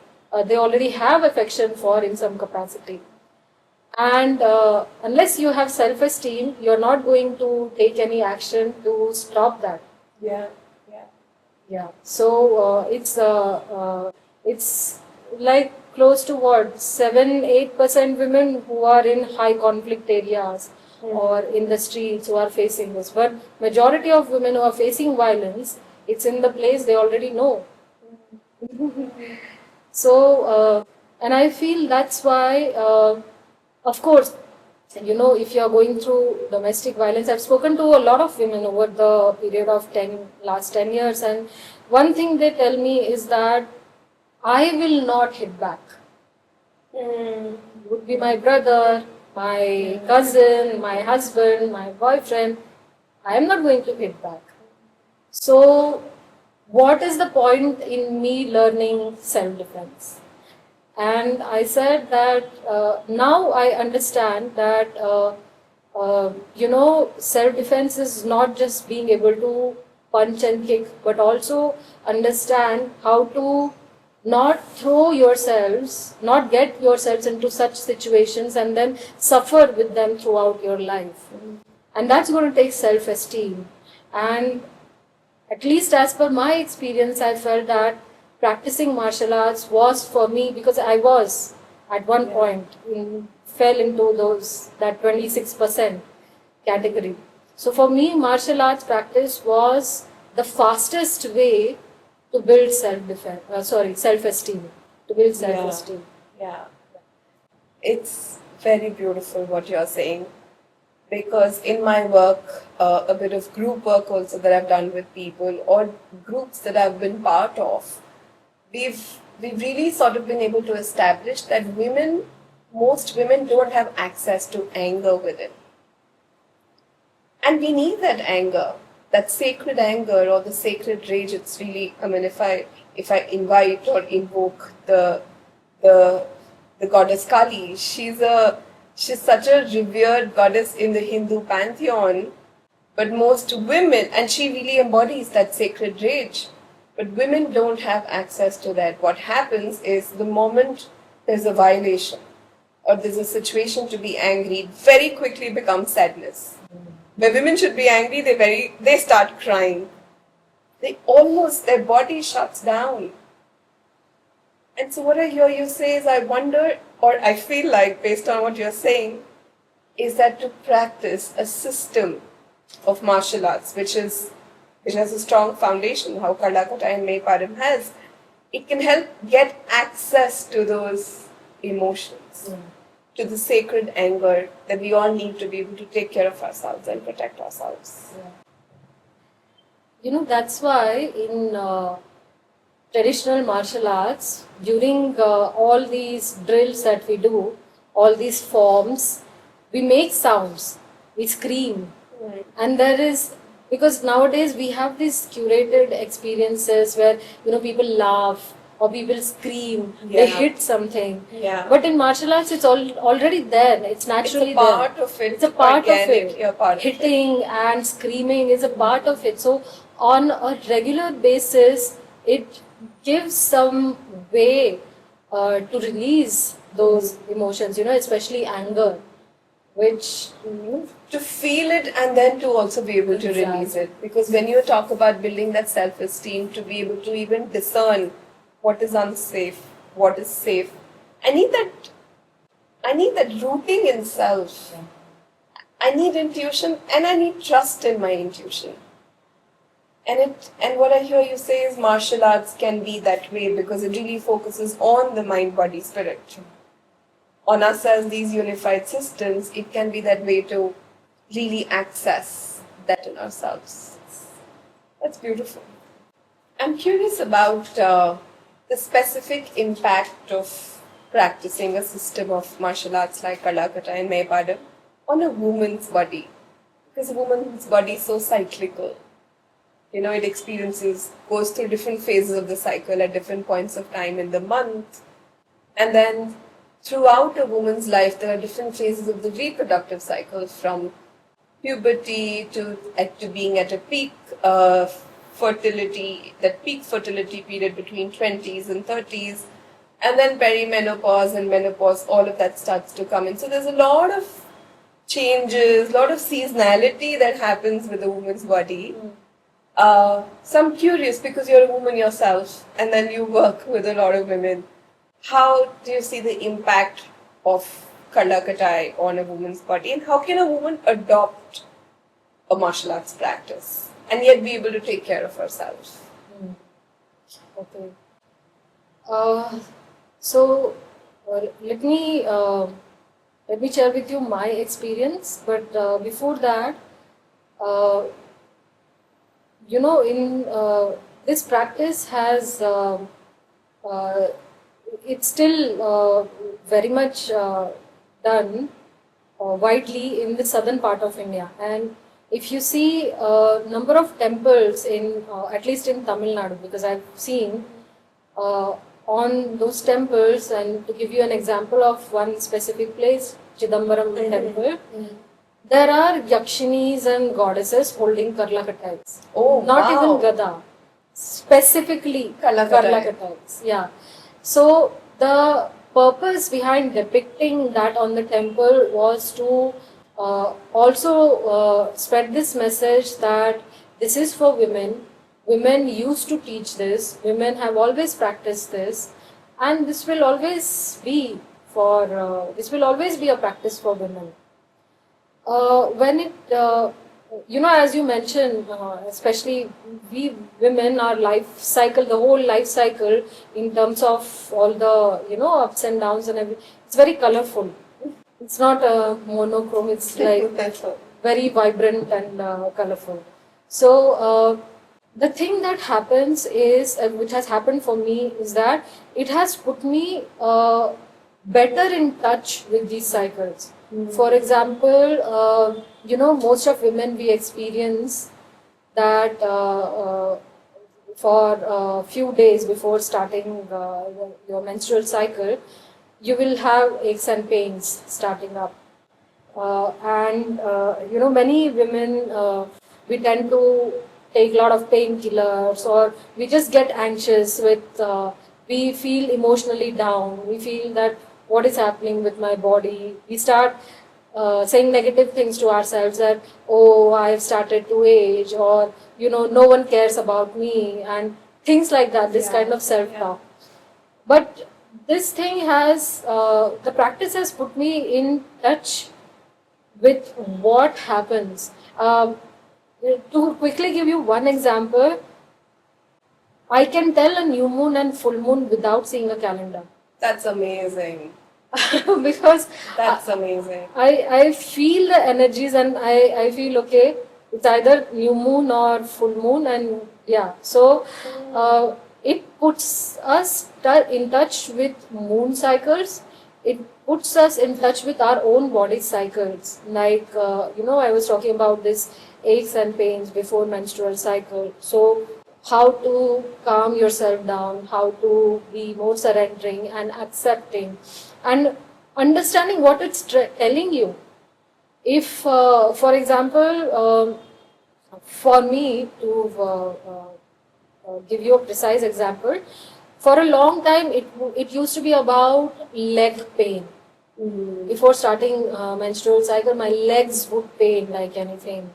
they already have affection for in some capacity. And unless you have self-esteem, you're not going to take any action to stop that. Yeah. So it's like close to 7-8% women who are in high conflict areas or in the streets who are facing this. But majority of women who are facing violence, it's in the place they already know. So and I feel that's why, of course, if you are going through domestic violence, I've spoken to a lot of women over the period of last 10 years, and one thing they tell me is that I will not hit back. It would be my brother, my cousin, my husband, my boyfriend. I am not going to hit back. So, what is the point in me learning self-defense? And I said that now I understand that self-defense is not just being able to punch and kick, but also understand how to not get yourselves into such situations and then suffer with them throughout your life. And that's going to take self-esteem. And at least as per my experience, I felt that practicing martial arts was for me, because I was at one point fell into that 26% category. So for me, martial arts practice was the fastest way to build self-esteem. Yeah. It's very beautiful what you're saying. Because in my work, a bit of group work also that I've done with people or groups that I've been part of, we've really sort of been able to establish that most women don't have access to anger within. And we need that anger, that sacred anger or the sacred rage. It's really, I mean, if I invite or invoke the the goddess Kali, she's such a revered goddess in the Hindu pantheon. But most women, and she really embodies that sacred rage. But women don't have access to that. What happens is the moment there's a violation or there's a situation to be angry, it very quickly becomes sadness. Where women should be angry, they start crying. Their body shuts down. And so what I hear you say is I wonder, or I feel like based on what you're saying, is that to practice a system of martial arts, which has a strong foundation, how Karlakata and Meiparam has, it can help get access to those emotions, to the sacred anger that we all need to be able to take care of ourselves and protect ourselves. You know, that's why in traditional martial arts, during all these drills that we do, all these forms, we make sounds, we scream. Right. And there is, because nowadays we have these curated experiences where, you know, people laugh or people scream, they Yeah. hit something. Yeah. But in martial arts, it's already there, it's naturally It's a part of it. It's a part organic, of it. you're part of it. Hitting and screaming is a part of it. So on a regular basis, it gives some way to release those emotions, you know, especially anger, which To feel it and then to also be able to Exactly. release it. Because when you talk about building that self-esteem, to be able to even discern what is unsafe, what is safe, I need that rooting in self. I need intuition and I need trust in my intuition. And what I hear you say is martial arts can be that way because it really focuses on the mind, body, spirit. On us as these unified systems, it can be that way to really access that in ourselves. That's beautiful. I'm curious about the specific impact of practicing a system of martial arts like Karlakata and Meiparam on a woman's body. Because a woman's body is so cyclical. You know, it goes through different phases of the cycle at different points of time in the month. And then throughout a woman's life, there are different phases of the reproductive cycle from puberty to being at a peak fertility, that peak fertility period between 20s and 30s. And then perimenopause and menopause, all of that starts to come in. So there's a lot of changes, a lot of seasonality that happens with a woman's body. So I'm curious because you're a woman yourself and then you work with a lot of women. How do you see the impact of Karlakatai on a woman's body and how can a woman adopt a martial arts practice and yet be able to take care of herself? Okay. So let me share with you my experience. But before that, you know, in this practice has it's still very much done widely in the southern part of India. And if you see number of temples in at least in Tamil Nadu, because I've seen on those temples, and to give you an example of one specific place, Chidambaram temple, there are yakshinis and goddesses holding Karlakatais. Oh, Not wow. even Gada, specifically Karlakatai. Karlakatais. Yeah. So the purpose behind depicting that on the temple was to also spread this message that this is for women. Women used to teach this. Women have always practiced this, and this will always be a practice for women. When it, you know, as you mentioned, especially we women, our life cycle, the whole life cycle in terms of all the, you know, ups and downs and everything, it's very colorful. It's not a monochrome, it's like very vibrant and colorful. So, the thing that happens is, which has happened for me, is that it has put me better in touch with these cycles. For example, most of women we experience that for a few days before starting your menstrual cycle, you will have aches and pains starting up. Many women, we tend to take a lot of painkillers, or we just get anxious we feel emotionally down. We feel that what is happening with my body. We start saying negative things to ourselves that, oh, I've started to age, or, no one cares about me, and things like that, this kind of self-talk. But this thing the practice has put me in touch with what happens. To quickly give you one example, I can tell a new moon and full moon without seeing a calendar. That's amazing. Because That's amazing. I feel the energies, and I feel okay, it's either new moon or full moon, and yeah. So it puts us in touch with moon cycles. It puts us in touch with our own body cycles. Like, I was talking about this aches and pains before menstrual cycle. So how to calm yourself down, how to be more surrendering and accepting, and understanding what it's telling you. If, for example, for me to give you a precise example, for a long time it used to be about leg pain. Before starting menstrual cycle, my legs would pain like anything.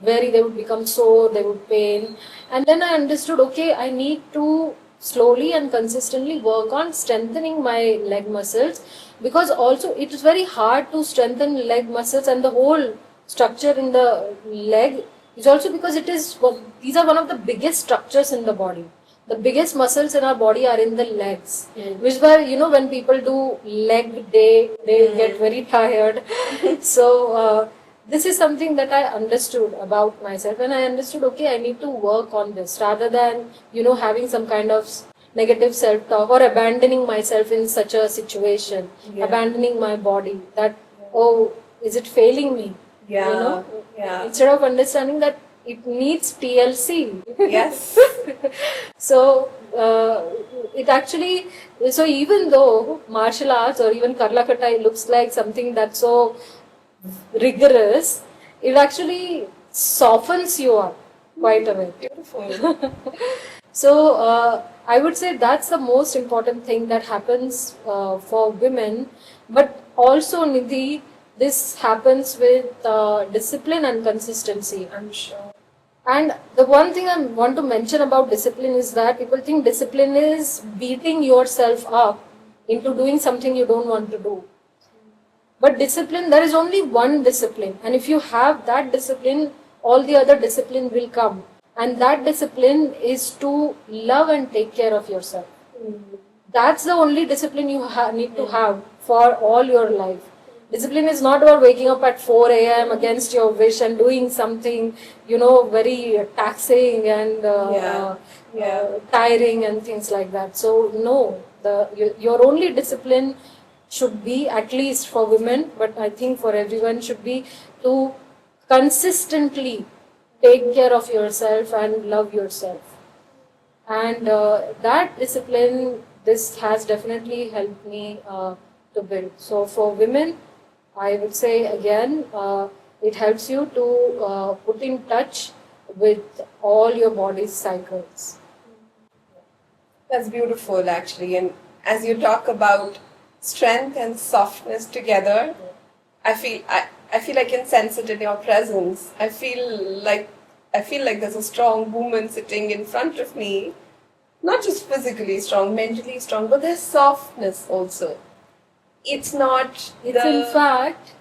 They would become sore, they would pain. And then I understood, okay, I need to slowly and consistently work on strengthening my leg muscles, because also it is very hard to strengthen leg muscles and the whole structure in the leg. It's also because these are one of the biggest structures in the body. The biggest muscles in our body are in the legs, which is why, when people do leg day, they get very tired. So this is something that I understood about myself, and I understood, okay, I need to work on this rather than, having some kind of negative self-talk or abandoning myself in such a situation, abandoning my body, that, oh, is it failing me? Yeah. Instead of understanding that it needs TLC. Yes. So it actually, so even though martial arts or even Karlakatai looks like something that's so rigorous, it actually softens you up quite a bit. Beautiful. So I would say that's the most important thing that happens for women. But also, Nidhi, this happens with discipline and consistency. I'm sure. And the one thing I want to mention about discipline is that people think discipline is beating yourself up into doing something you don't want to do. But discipline, there is only one discipline. And if you have that discipline, all the other discipline will come. And that discipline is to love and take care of yourself. That's the only discipline you need to have for all your life. Discipline is not about waking up at 4 a.m. against your wish and doing something, very taxing and tiring and things like that. So, no, your only discipline should be, at least for women, but I think for everyone, should be to consistently take care of yourself and love yourself. And that discipline, this has definitely helped me to build. So for women, I would say again, it helps you to put in touch with all your body's cycles. That's beautiful, actually. And as you talk about strength and softness together, I feel I can sense it in your presence. I feel like there's a strong woman sitting in front of me, not just physically strong, mentally strong, but there's softness also. It's not. In fact,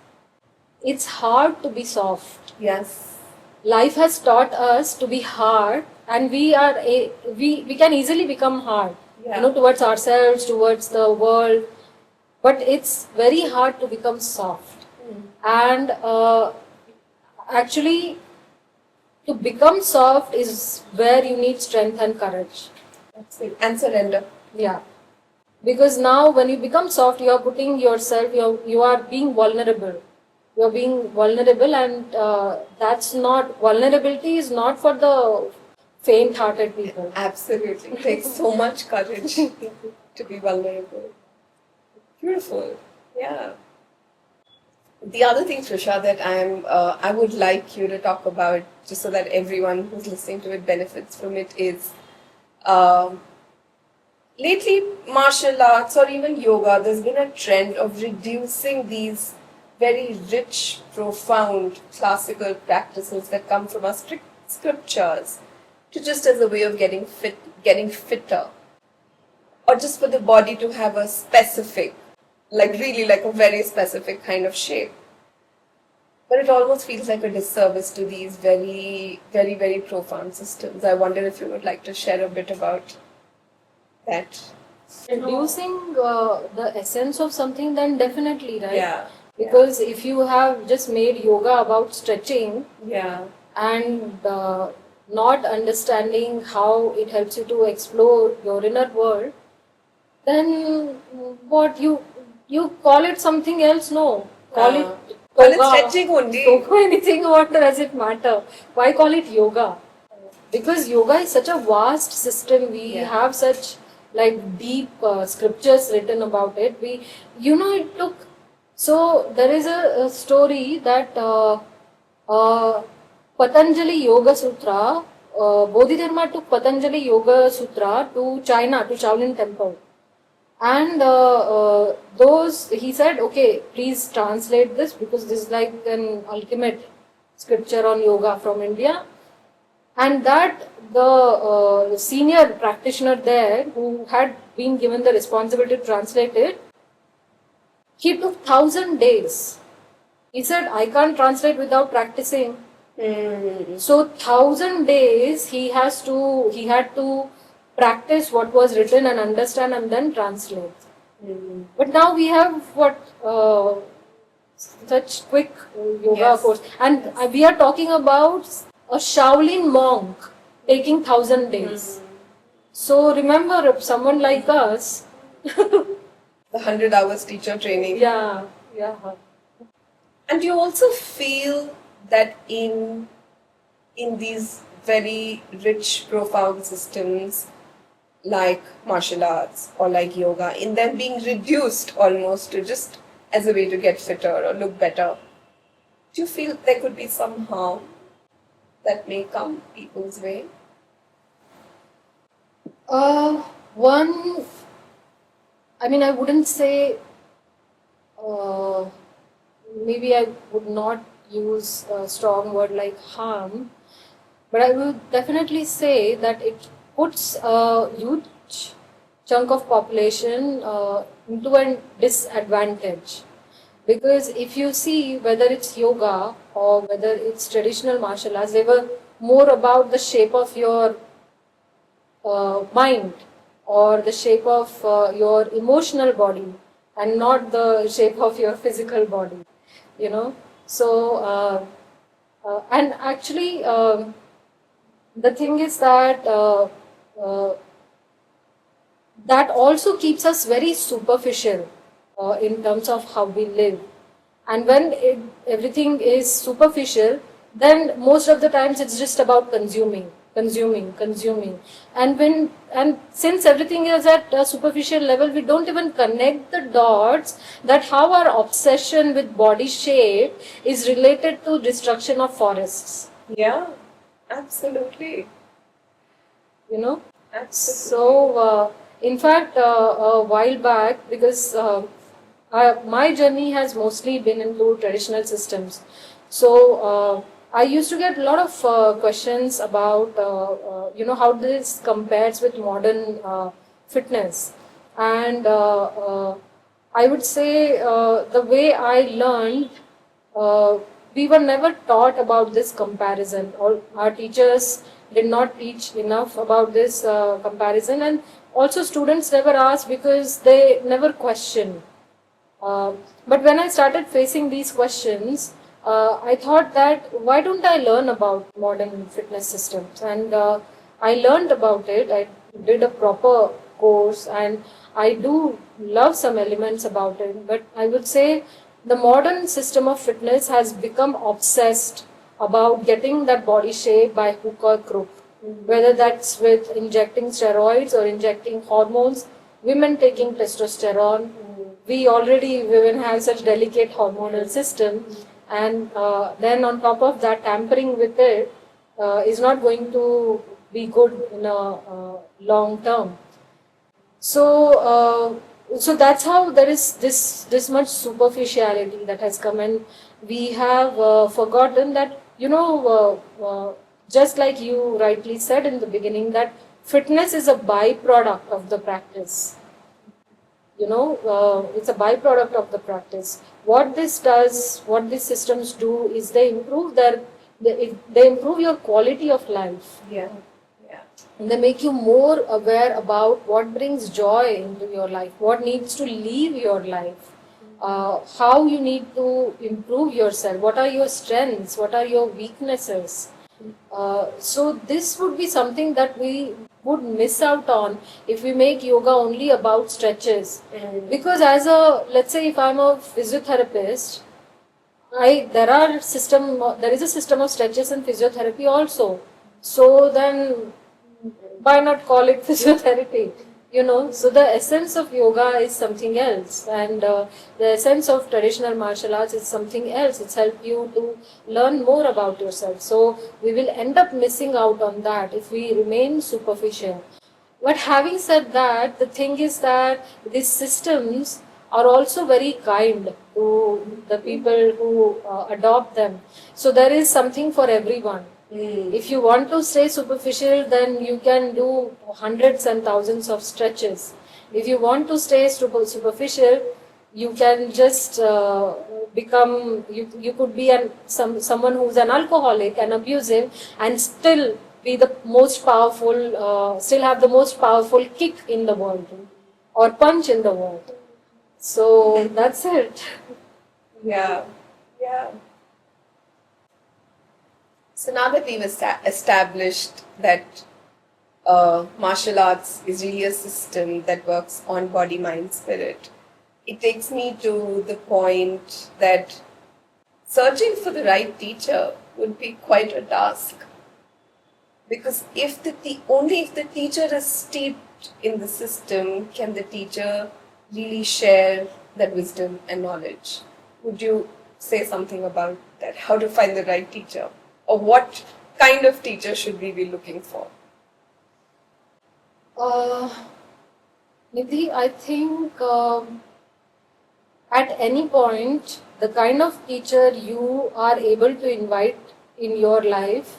it's hard to be soft. Yes. Life has taught us to be hard, and we can easily become hard. Yeah. Towards ourselves, towards the world. but it's very hard to become soft. And actually, to become soft is where you need strength and courage. That's it. And surrender. Yeah. Because now when you become soft, you are putting yourself, you are being vulnerable. You are being vulnerable, and that's not, vulnerability is not for the faint hearted people. Absolutely. It takes so much courage to be vulnerable. Beautiful. Yeah. The other thing, Trisha, that I would like you to talk about, just so that everyone who's listening to it benefits from it, is um, lately martial arts or even yoga. There's been a trend of reducing these very rich, profound classical practices that come from our strict scriptures to just as a way of getting fit, getting fitter, or just for the body to have a specific, like really like a very specific kind of shape. But it almost feels like a disservice to these very, very, very profound systems. I wonder if you would like to share a bit about that. Reducing the essence of something, then definitely, right? Yeah. Because if you have just made yoga about stretching Yeah. and not understanding how it helps you to explore your inner world, then what you call it something else? No, call it Well, it's yoga. stretching only. Yoga, anything, what does it matter? Why call it yoga? Because yoga is such a vast system. We Yeah. have such like deep scriptures written about it. It took. So there is a story that Patanjali Yoga Sutra, Bodhidharma took Patanjali Yoga Sutra to China, to Shaolin Temple. And those, he said, okay, please translate this because this is like an ultimate scripture on yoga from India. And that the senior practitioner there, who had been given the responsibility to translate it, he took 1,000 days. He said, I can't translate without practicing. So 1,000 days he had to practice what was written and understand and then translate. But now we have such quick yoga Yes. course, and we are talking about a Shaolin monk taking 1,000 days. So remember, if someone like us, The 100 hours teacher training. yeah. And you also feel that in these very rich, profound systems like martial arts or like yoga, in them being reduced almost to just as a way to get fitter or look better, do you feel there could be some harm that may come people's way? One, I mean, I wouldn't say, maybe I would not use a strong word like harm, but I would definitely say that it puts a huge chunk of population into a disadvantage. Because if you see whether it's yoga or whether it's traditional martial arts, they were more about the shape of your mind or the shape of your emotional body and not the shape of your physical body, So, and actually, the thing is that that also keeps us very superficial in terms of how we live. And when everything is superficial, then most of the times it's just about consuming. And since everything is at a superficial level, we don't even connect the dots that how our obsession with body shape is related to destruction of forests. Yeah, absolutely. Absolutely. So, in fact, a while back, because my journey has mostly been into traditional systems. So, I used to get a lot of questions about, how this compares with modern fitness. And I would say the way I learned, we were never taught about this comparison, or our teachers did not teach enough about this comparison, and also students never asked because they never question Uh, but when I started facing these questions, I thought that why don't I learn about modern fitness systems? And I learned about it. I did a proper course, and I do love some elements about it. But I would say the modern system of fitness has become obsessed about getting that body shape by hook or crook, whether that's with injecting steroids or injecting hormones, women taking testosterone. We already women have such delicate hormonal system, and then on top of that, tampering with it is not going to be good in a long term. So that's how there is this much superficiality that has come, and we have forgotten that just like you rightly said in the beginning, that fitness is a byproduct of the practice. It's a byproduct of the practice. What this does, what these systems do, is they improve your quality of life. Yeah. Yeah. And they make you more aware about what brings joy into your life, what needs to leave your life, how you need to improve yourself, what are your strengths, what are your weaknesses. So this would be something that we would miss out on if we make yoga only about stretches. Because let's say if I'm a physiotherapist, there is a system of stretches in physiotherapy also. So then why not call it physiotherapy? So the essence of yoga is something else, and the essence of traditional martial arts is something else. It's helped you to learn more about yourself. So we will end up missing out on that if we remain superficial. But having said that, the thing is that these systems are also very kind to the people who adopt them. So there is something for everyone. If you want to stay superficial, then you can do hundreds and thousands of stretches. If you want to stay superficial, you can just you could be someone who's an alcoholic and abusive and still be the most powerful, still have the most powerful kick in the world or punch in the world. So that's it. Yeah. Yeah. So now that we've established that martial arts is really a system that works on body, mind, spirit, it takes me to the point that searching for the right teacher would be quite a task. Because only if the teacher is steeped in the system can the teacher really share that wisdom and knowledge. Would you say something about that? How to find the right teacher? Or what kind of teacher should we be looking for? Nidhi, I think at any point, the kind of teacher you are able to invite in your life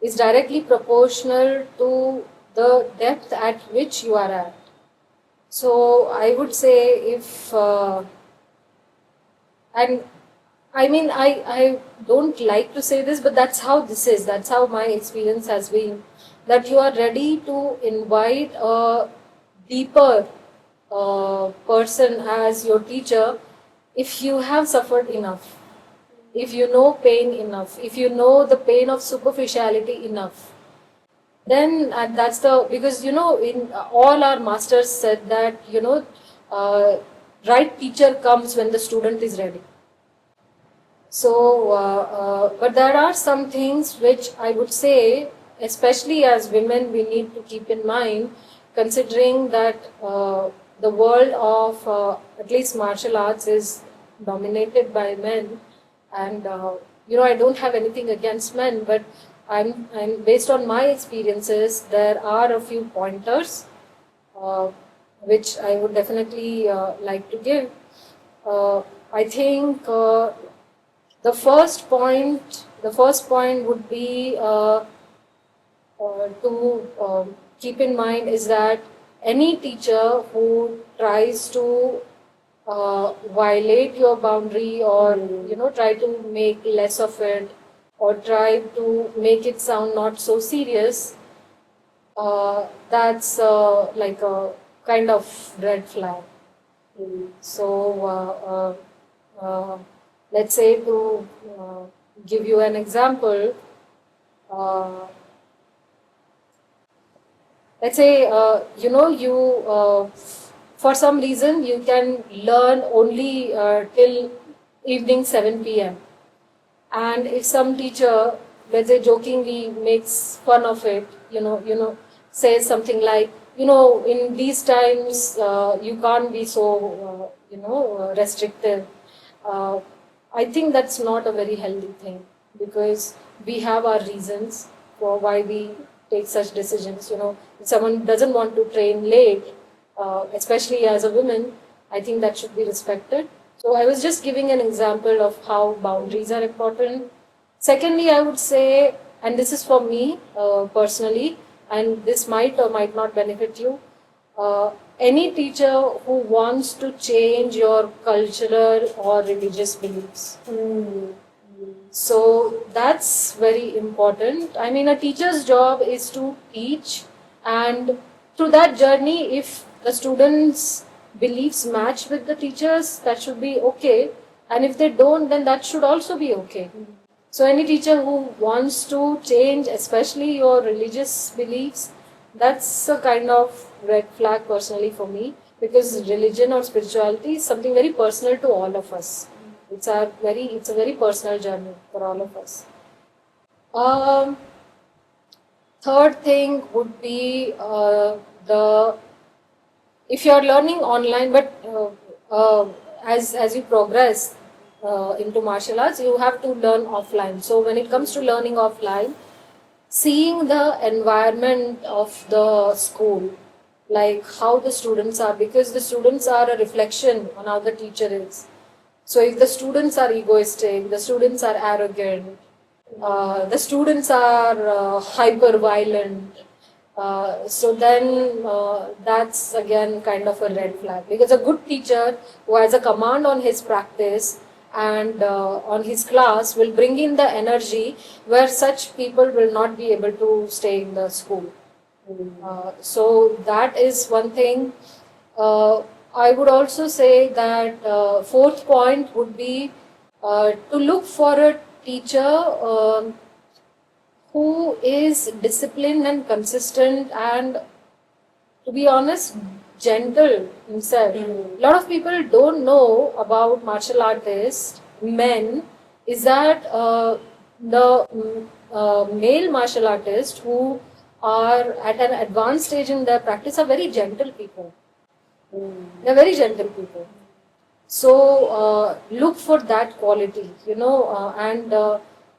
is directly proportional to the depth at which you are at. So I would say and I mean, I don't like to say this, but that's how this is. That's how my experience has been. That you are ready to invite a deeper person as your teacher if you have suffered enough, if you know pain enough, if you know the pain of superficiality enough. Then that's because in all our masters said that right teacher comes when the student is ready. So, but there are some things which I would say, especially as women, we need to keep in mind, considering that the world of at least martial arts is dominated by men, and I don't have anything against men, but I'm based on my experiences, there are a few pointers which I would definitely like to give. I think. The first point would be to keep in mind is that any teacher who tries to violate your boundary or try to make less of it or try to make it sound not so serious, that's like a kind of red flag. So, let's say to give you an example, uh, let's say you for some reason you can learn only till evening 7 p.m. And if some teacher, let's say jokingly, makes fun of it, says something like, in these times you can't be so restrictive. uh, I think that's not a very healthy thing, because we have our reasons for why we take such decisions. If someone doesn't want to train late, especially as a woman, I think that should be respected. So I was just giving an example of how boundaries are important. Secondly, I would say, and this is for me personally, and this might or might not benefit you, any teacher who wants to change your cultural or religious beliefs. So that's very important. I mean, a teacher's job is to teach, and through that journey, if the students' beliefs match with the teachers, that should be okay. And if they don't, then that should also be okay. So, any teacher who wants to change, especially your religious beliefs, that's a kind of red flag personally for me, because religion or spirituality is something very personal to all of us. It's a very personal journey for all of us. Um, Third thing would be the if you are learning online, but as you progress into martial arts, you have to learn offline. So when it comes to learning offline, seeing the environment of the school, like how the students are, because the students are a reflection on how the teacher is. So if the students are egoistic, the students are arrogant, the students are hyper violent, so then that's again kind of a red flag, because a good teacher who has a command on his practice and on his class will bring in the energy where such people will not be able to stay in the school. So that is one thing. Uh, I would also say that fourth point would be to look for a teacher who is disciplined and consistent, and, to be honest, gentle himself. A lot of people don't know about martial artists, men, is that the male martial artists who are at an advanced stage in their practice are very gentle people. They're very gentle people. So look for that quality, and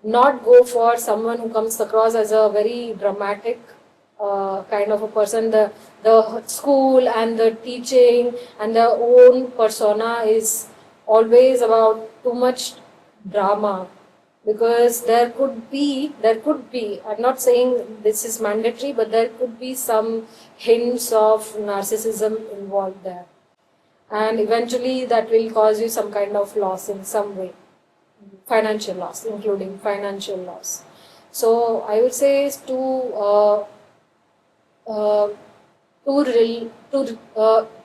not go for someone who comes across as a very dramatic kind of a person. The school and the teaching and their own persona is always about too much drama, because there could be, I'm not saying this is mandatory, but there could be some hints of narcissism involved there, and eventually that will cause you some kind of loss in some way, financial loss, including financial loss. So I would say is uh,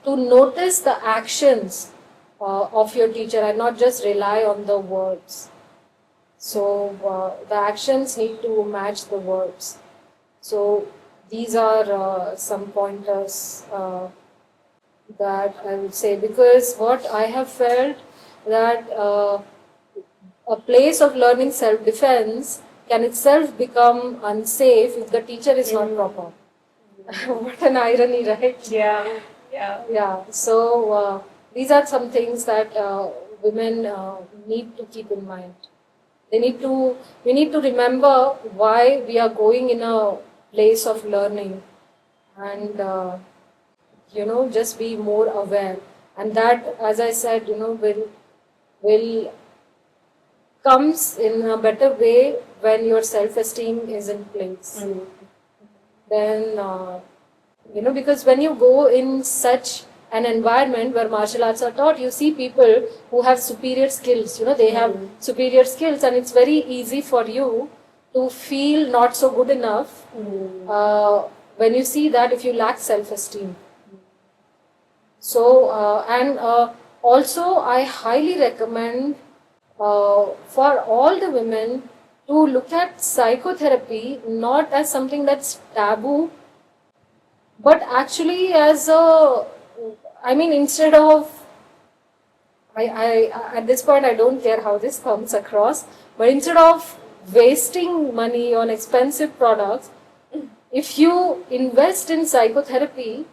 to notice the actions of your teacher and not just rely on the words. So the actions need to match the words. So these are some pointers that I would say, because what I have felt that a place of learning self-defense can itself become unsafe if the teacher is not proper. What an irony, right? Yeah, yeah. Yeah. So these are some things that women need to keep in mind. We need to remember why we are going in a place of learning, and just be more aware, and that, as I said, will comes in a better way when your self-esteem is in place. Then because when you go in such an environment where martial arts are taught, you see people who have superior skills. They have superior skills, and it's very easy for you to feel not so good enough when you see that, if you lack self-esteem. So, also, I highly recommend for all the women to look at psychotherapy not as something that's taboo, but actually as a, I mean, instead of, at this point, I don't care how this comes across, but instead of wasting money on expensive products, if you invest in psychotherapy,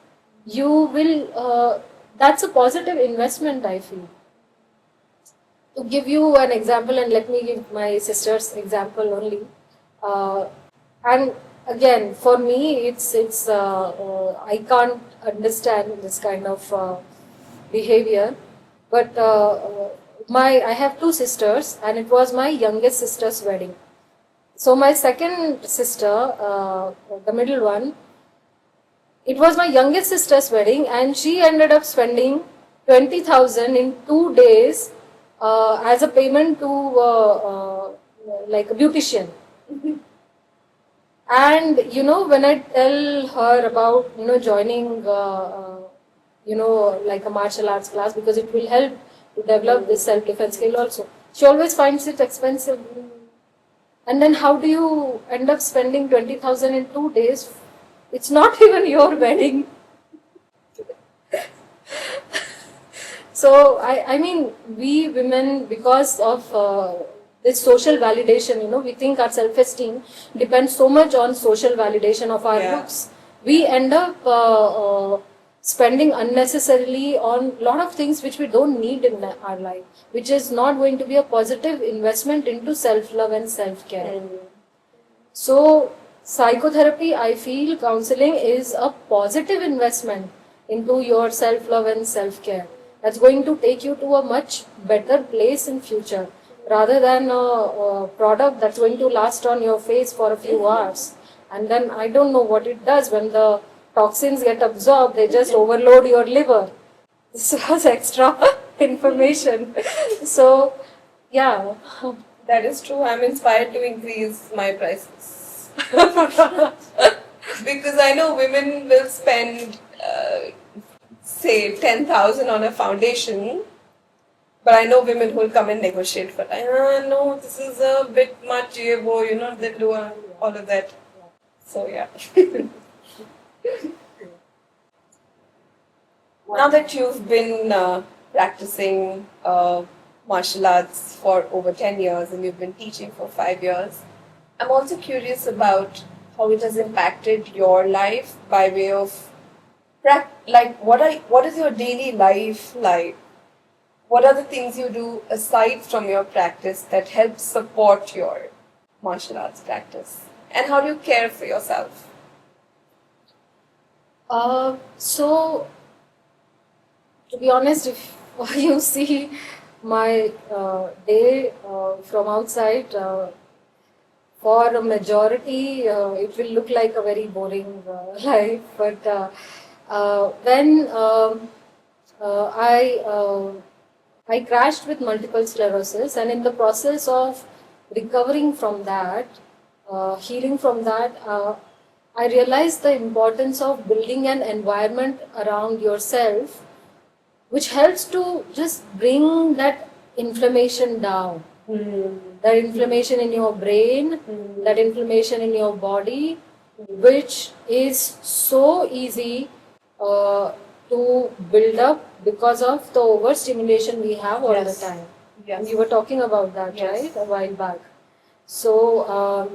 you will, that's a positive investment, I feel. To give you an example, and let me give my sister's example only. Uh, and again, for me, I can't understand this kind of behavior. But I have two sisters, and it was my youngest sister's wedding. So my second sister, the middle one, it was my youngest sister's wedding, and she ended up spending 20,000 in 2 days as a payment to like a beautician. And when I tell her about joining like a martial arts class, because it will help to develop this self defense skill also, she always finds it expensive. And then how do you end up spending 20,000 in 2 days? It's not even your wedding. So I mean, we women, because of this social validation, we think our self-esteem depends so much on social validation of our looks. We end up spending unnecessarily on a lot of things which we don't need in our life, which is not going to be a positive investment into self-love and self-care. So psychotherapy, I feel, counseling is a positive investment into your self-love and self-care. That's going to take you to a much better place in future, rather than a product that's going to last on your face for a few hours. And then I don't know what it does when the toxins get absorbed, they just overload your liver. This was extra information. So, yeah. That is true. I'm inspired to increase my prices. Because I know women will spend, say, 10,000 on a foundation. But I know women who will come and negotiate for that. No, this is a bit much, they do all of that. So, yeah. Now that you've been practicing martial arts for over 10 years and you've been teaching for 5 years, I'm also curious about how it has impacted your life by way of, what is your daily life like? What are the things you do aside from your practice that help support your martial arts practice? And how do you care for yourself? So, to be honest, if you see my day from outside, for a majority, it will look like a very boring life. But when I crashed with multiple sclerosis, and in the process of recovering from that, healing from that, I realized the importance of building an environment around yourself which helps to just bring that inflammation down. That inflammation in your brain, that inflammation in your body, which is so easy to build up because of the overstimulation we have all the time. Yes. And you were talking about that, right, a while back. So,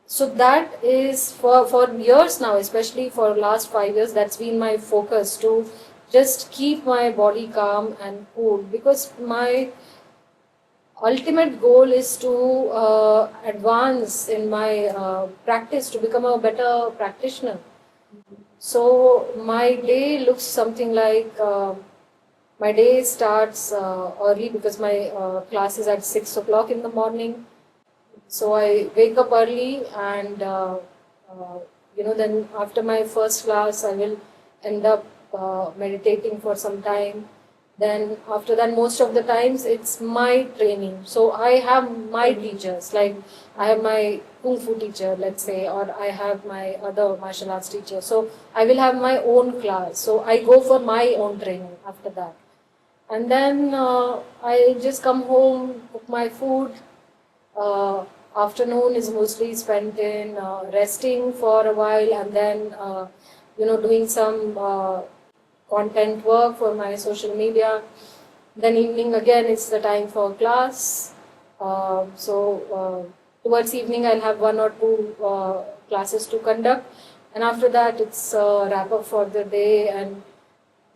so that is for years now, especially for last 5 years, that's been my focus, to just keep my body calm and cool, because my ultimate goal is to advance in my practice, to become a better practitioner. So my day looks something like, my day starts early because my class is at 6 o'clock in the morning. So I wake up early, and then after my first class I will end up meditating for some time. Then after that, most of the times it's my training. So I have my teachers, like I have my kung fu teacher, let's say, or I have my other martial arts teacher. So I will have my own class. So I go for my own training after that. And then I just come home, cook my food. Uh, Afternoon is mostly spent in resting for a while, and then doing some content work for my social media. Then evening again, it's the time for class. Towards evening, I'll have one or two classes to conduct, and after that, it's wrap up for the day. And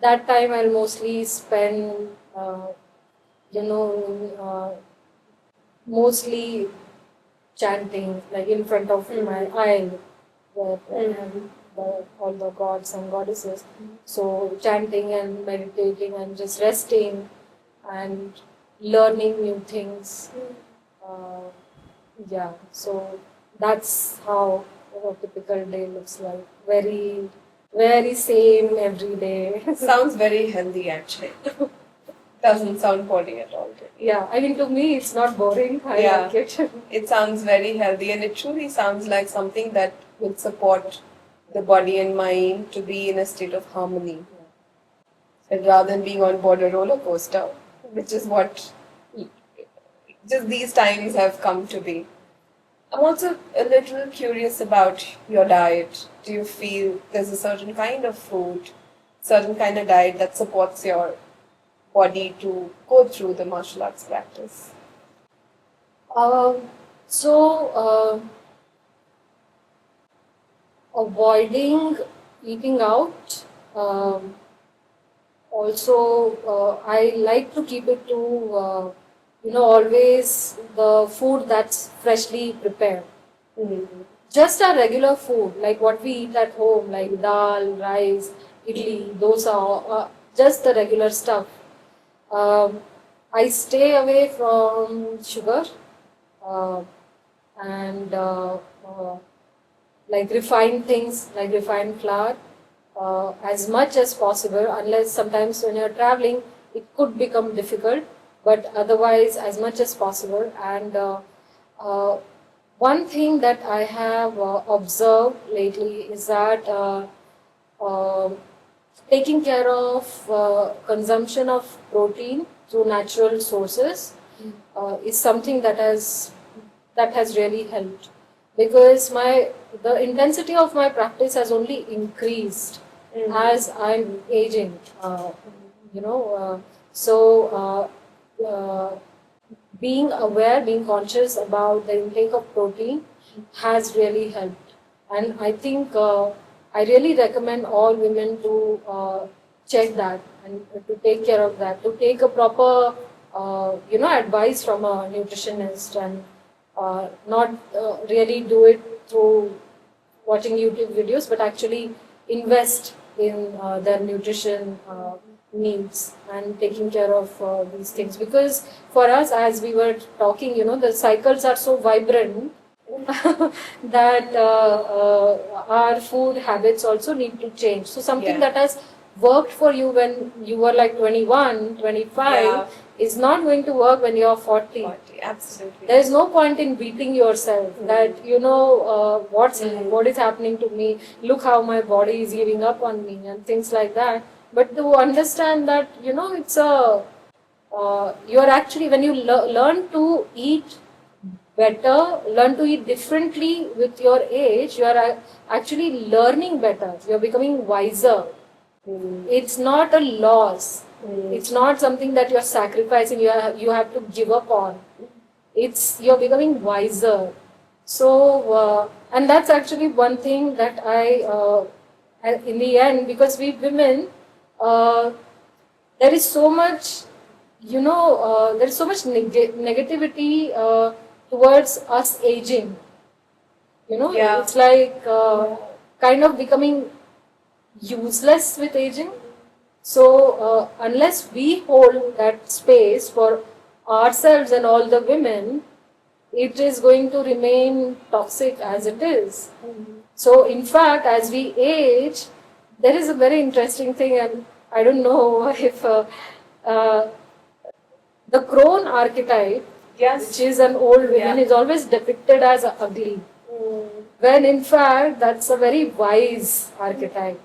that time, I'll mostly spend, you know, uh, mostly chanting, like in front of my eye, and all the gods and goddesses. So chanting and meditating and just resting and learning new things. Uh, yeah, so that's how a typical day looks like. Very, very same every day. Sounds very healthy actually. Doesn't sound boring at all. Yeah, I mean, to me, it's not boring. I Yeah. like it. It sounds very healthy and it truly sounds like something that will support the body and mind to be in a state of harmony. And rather than being on board a roller coaster, which is what just these times have come to be. I'm also a little curious about your diet. Do you feel there's a certain kind of food, certain kind of diet that supports your body to go through the martial arts practice? Um, so, avoiding eating out. Also, I like to keep it to, always the food that's freshly prepared. Just our regular food, like what we eat at home, like dal, rice, idli, dosa, just the regular stuff. Um, I stay away from sugar uh, and like refined things, like refined flour, as much as possible, unless sometimes when you're traveling, it could become difficult, but otherwise, as much as possible. And uh, one thing that I have observed lately is that uh, taking care of consumption of protein through natural sources is something that has really helped, because the intensity of my practice has only increased as I'm aging. You know, being aware, being conscious about the intake of protein has really helped. And I think I really recommend all women to check that and to take care of that, to take a proper, advice from a nutritionist, and not really do it through watching YouTube videos, but actually invest in their nutrition needs and taking care of these things. Because for us, as we were talking, the cycles are so vibrant that our food habits also need to change. So something Yeah. that has worked for you when you were like 21, 25 Yeah. is not going to work when you're 40. Absolutely. There is no point in beating yourself that what is happening to me, look how my body is giving up on me and things like that. But to understand that it's a you're actually, when you learn to eat better, learn to eat differently with your age, you are actually learning better, you're becoming wiser. It's not a loss. It's not something that you're sacrificing, you have to give up on. You're becoming wiser. So, and that's actually one thing that in the end, because we women, there is so much, there is so much negativity towards us aging. Yeah. It's like kind of becoming useless with aging. So, unless we hold that space for ourselves and all the women, it is going to remain toxic as it is. So, in fact, as we age, there is a very interesting thing, and I don't know if uh, the crone archetype, Yes. which is an old woman, Yeah. is always depicted as ugly. When in fact that's a very wise archetype.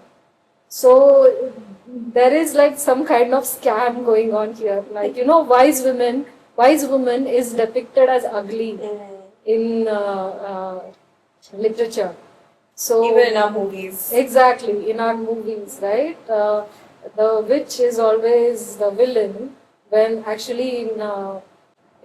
So there is like some kind of scam going on here. Like, wise woman is depicted as ugly in literature. So Even in our movies. exactly in our movies, right? The witch is always the villain, when actually in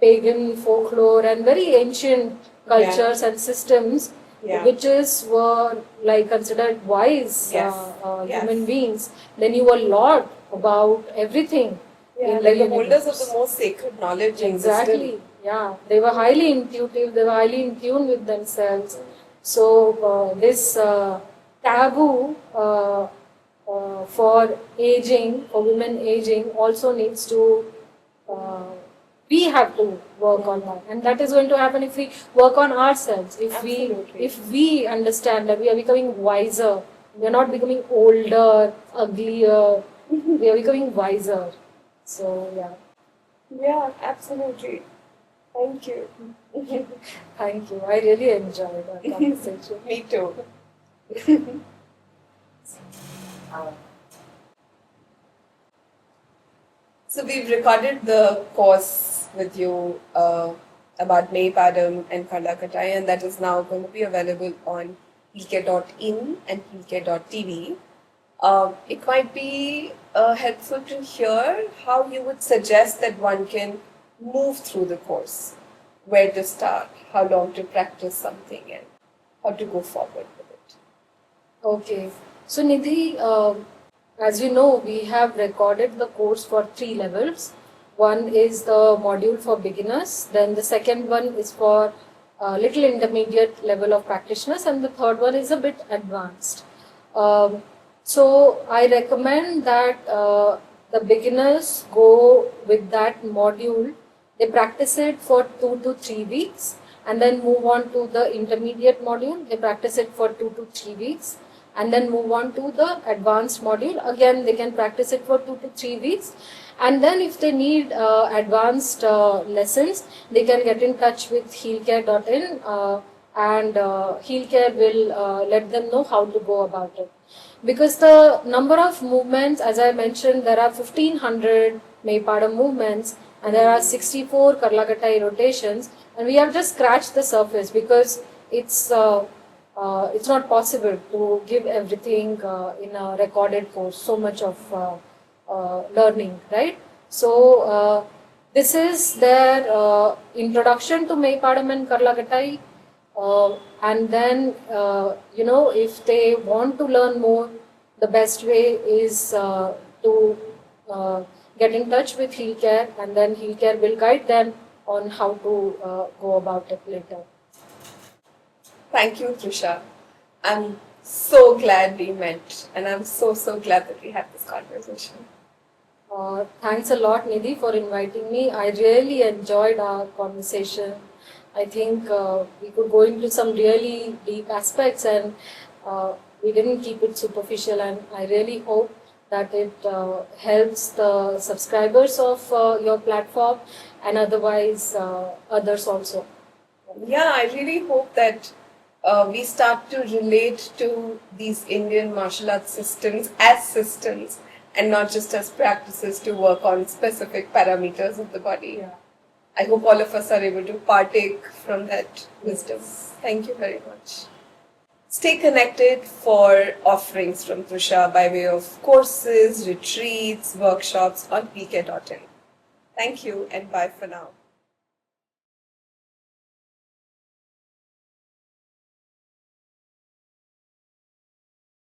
pagan folklore and very ancient cultures and systems, Yeah. witches were like considered wise Yes. Yes. human beings. They knew a lot about everything. Yeah, in like the universe. holders of the most sacred knowledge and Exactly. wisdom. Yeah, they were highly intuitive. They were highly in tune with themselves. So this taboo for aging, for women aging, also needs to. We have to work on that, and that is going to happen if we work on ourselves. Absolutely. If we understand that we are becoming wiser, we are not becoming older, uglier. We are becoming wiser. So yeah. Yeah, absolutely. Thank you. Thank you. I really enjoyed our conversation. Me too. So we've recorded the course with you about May Padam and Karla Katai, and that is now going to be available on healcare.in and healcare.tv. It might be helpful to hear how you would suggest that one can move through the course, where to start, how long to practice something, and how to go forward with it. Okay. So Nidhi, as you know, we have recorded the course for 3 levels. One is the module for beginners, then the second one is for little intermediate level of practitioners, and the third one is a bit advanced. So I recommend that the beginners go with that module. They practice it for 2 to 3 weeks and then move on to the intermediate module. They practice it for 2 to 3 weeks and then move on to the advanced module. Again, they can practice it for 2 to 3 weeks. And then if they need advanced lessons, they can get in touch with healcare.in and Healcare will let them know how to go about it. Because the number of movements, as I mentioned, there are 1500 Maypada movements and there are 64 Karlakatai rotations, and we have just scratched the surface because it's not possible to give everything in a recorded course, so much of learning, right? So this is their introduction to Maypadam and Karlakatai. And then, if they want to learn more, the best way is to get in touch with Healcare, and then Healcare will guide them on how to go about it later. Thank you, Trisha. I'm so glad we met, and I'm so glad that we had this conversation. Thanks a lot, Nidhi, for inviting me. I really enjoyed our conversation. I think we could go into some really deep aspects, and we didn't keep it superficial, and I really hope that it helps the subscribers of your platform and otherwise others also. Yeah, I really hope that we start to relate to these Indian martial arts systems as systems and not just as practices to work on specific parameters of the body. Yeah. I hope all of us are able to partake from that wisdom. Thank you very much. Stay connected for offerings from Trisha by way of courses, retreats, workshops on healcare.in. Thank you and bye for now.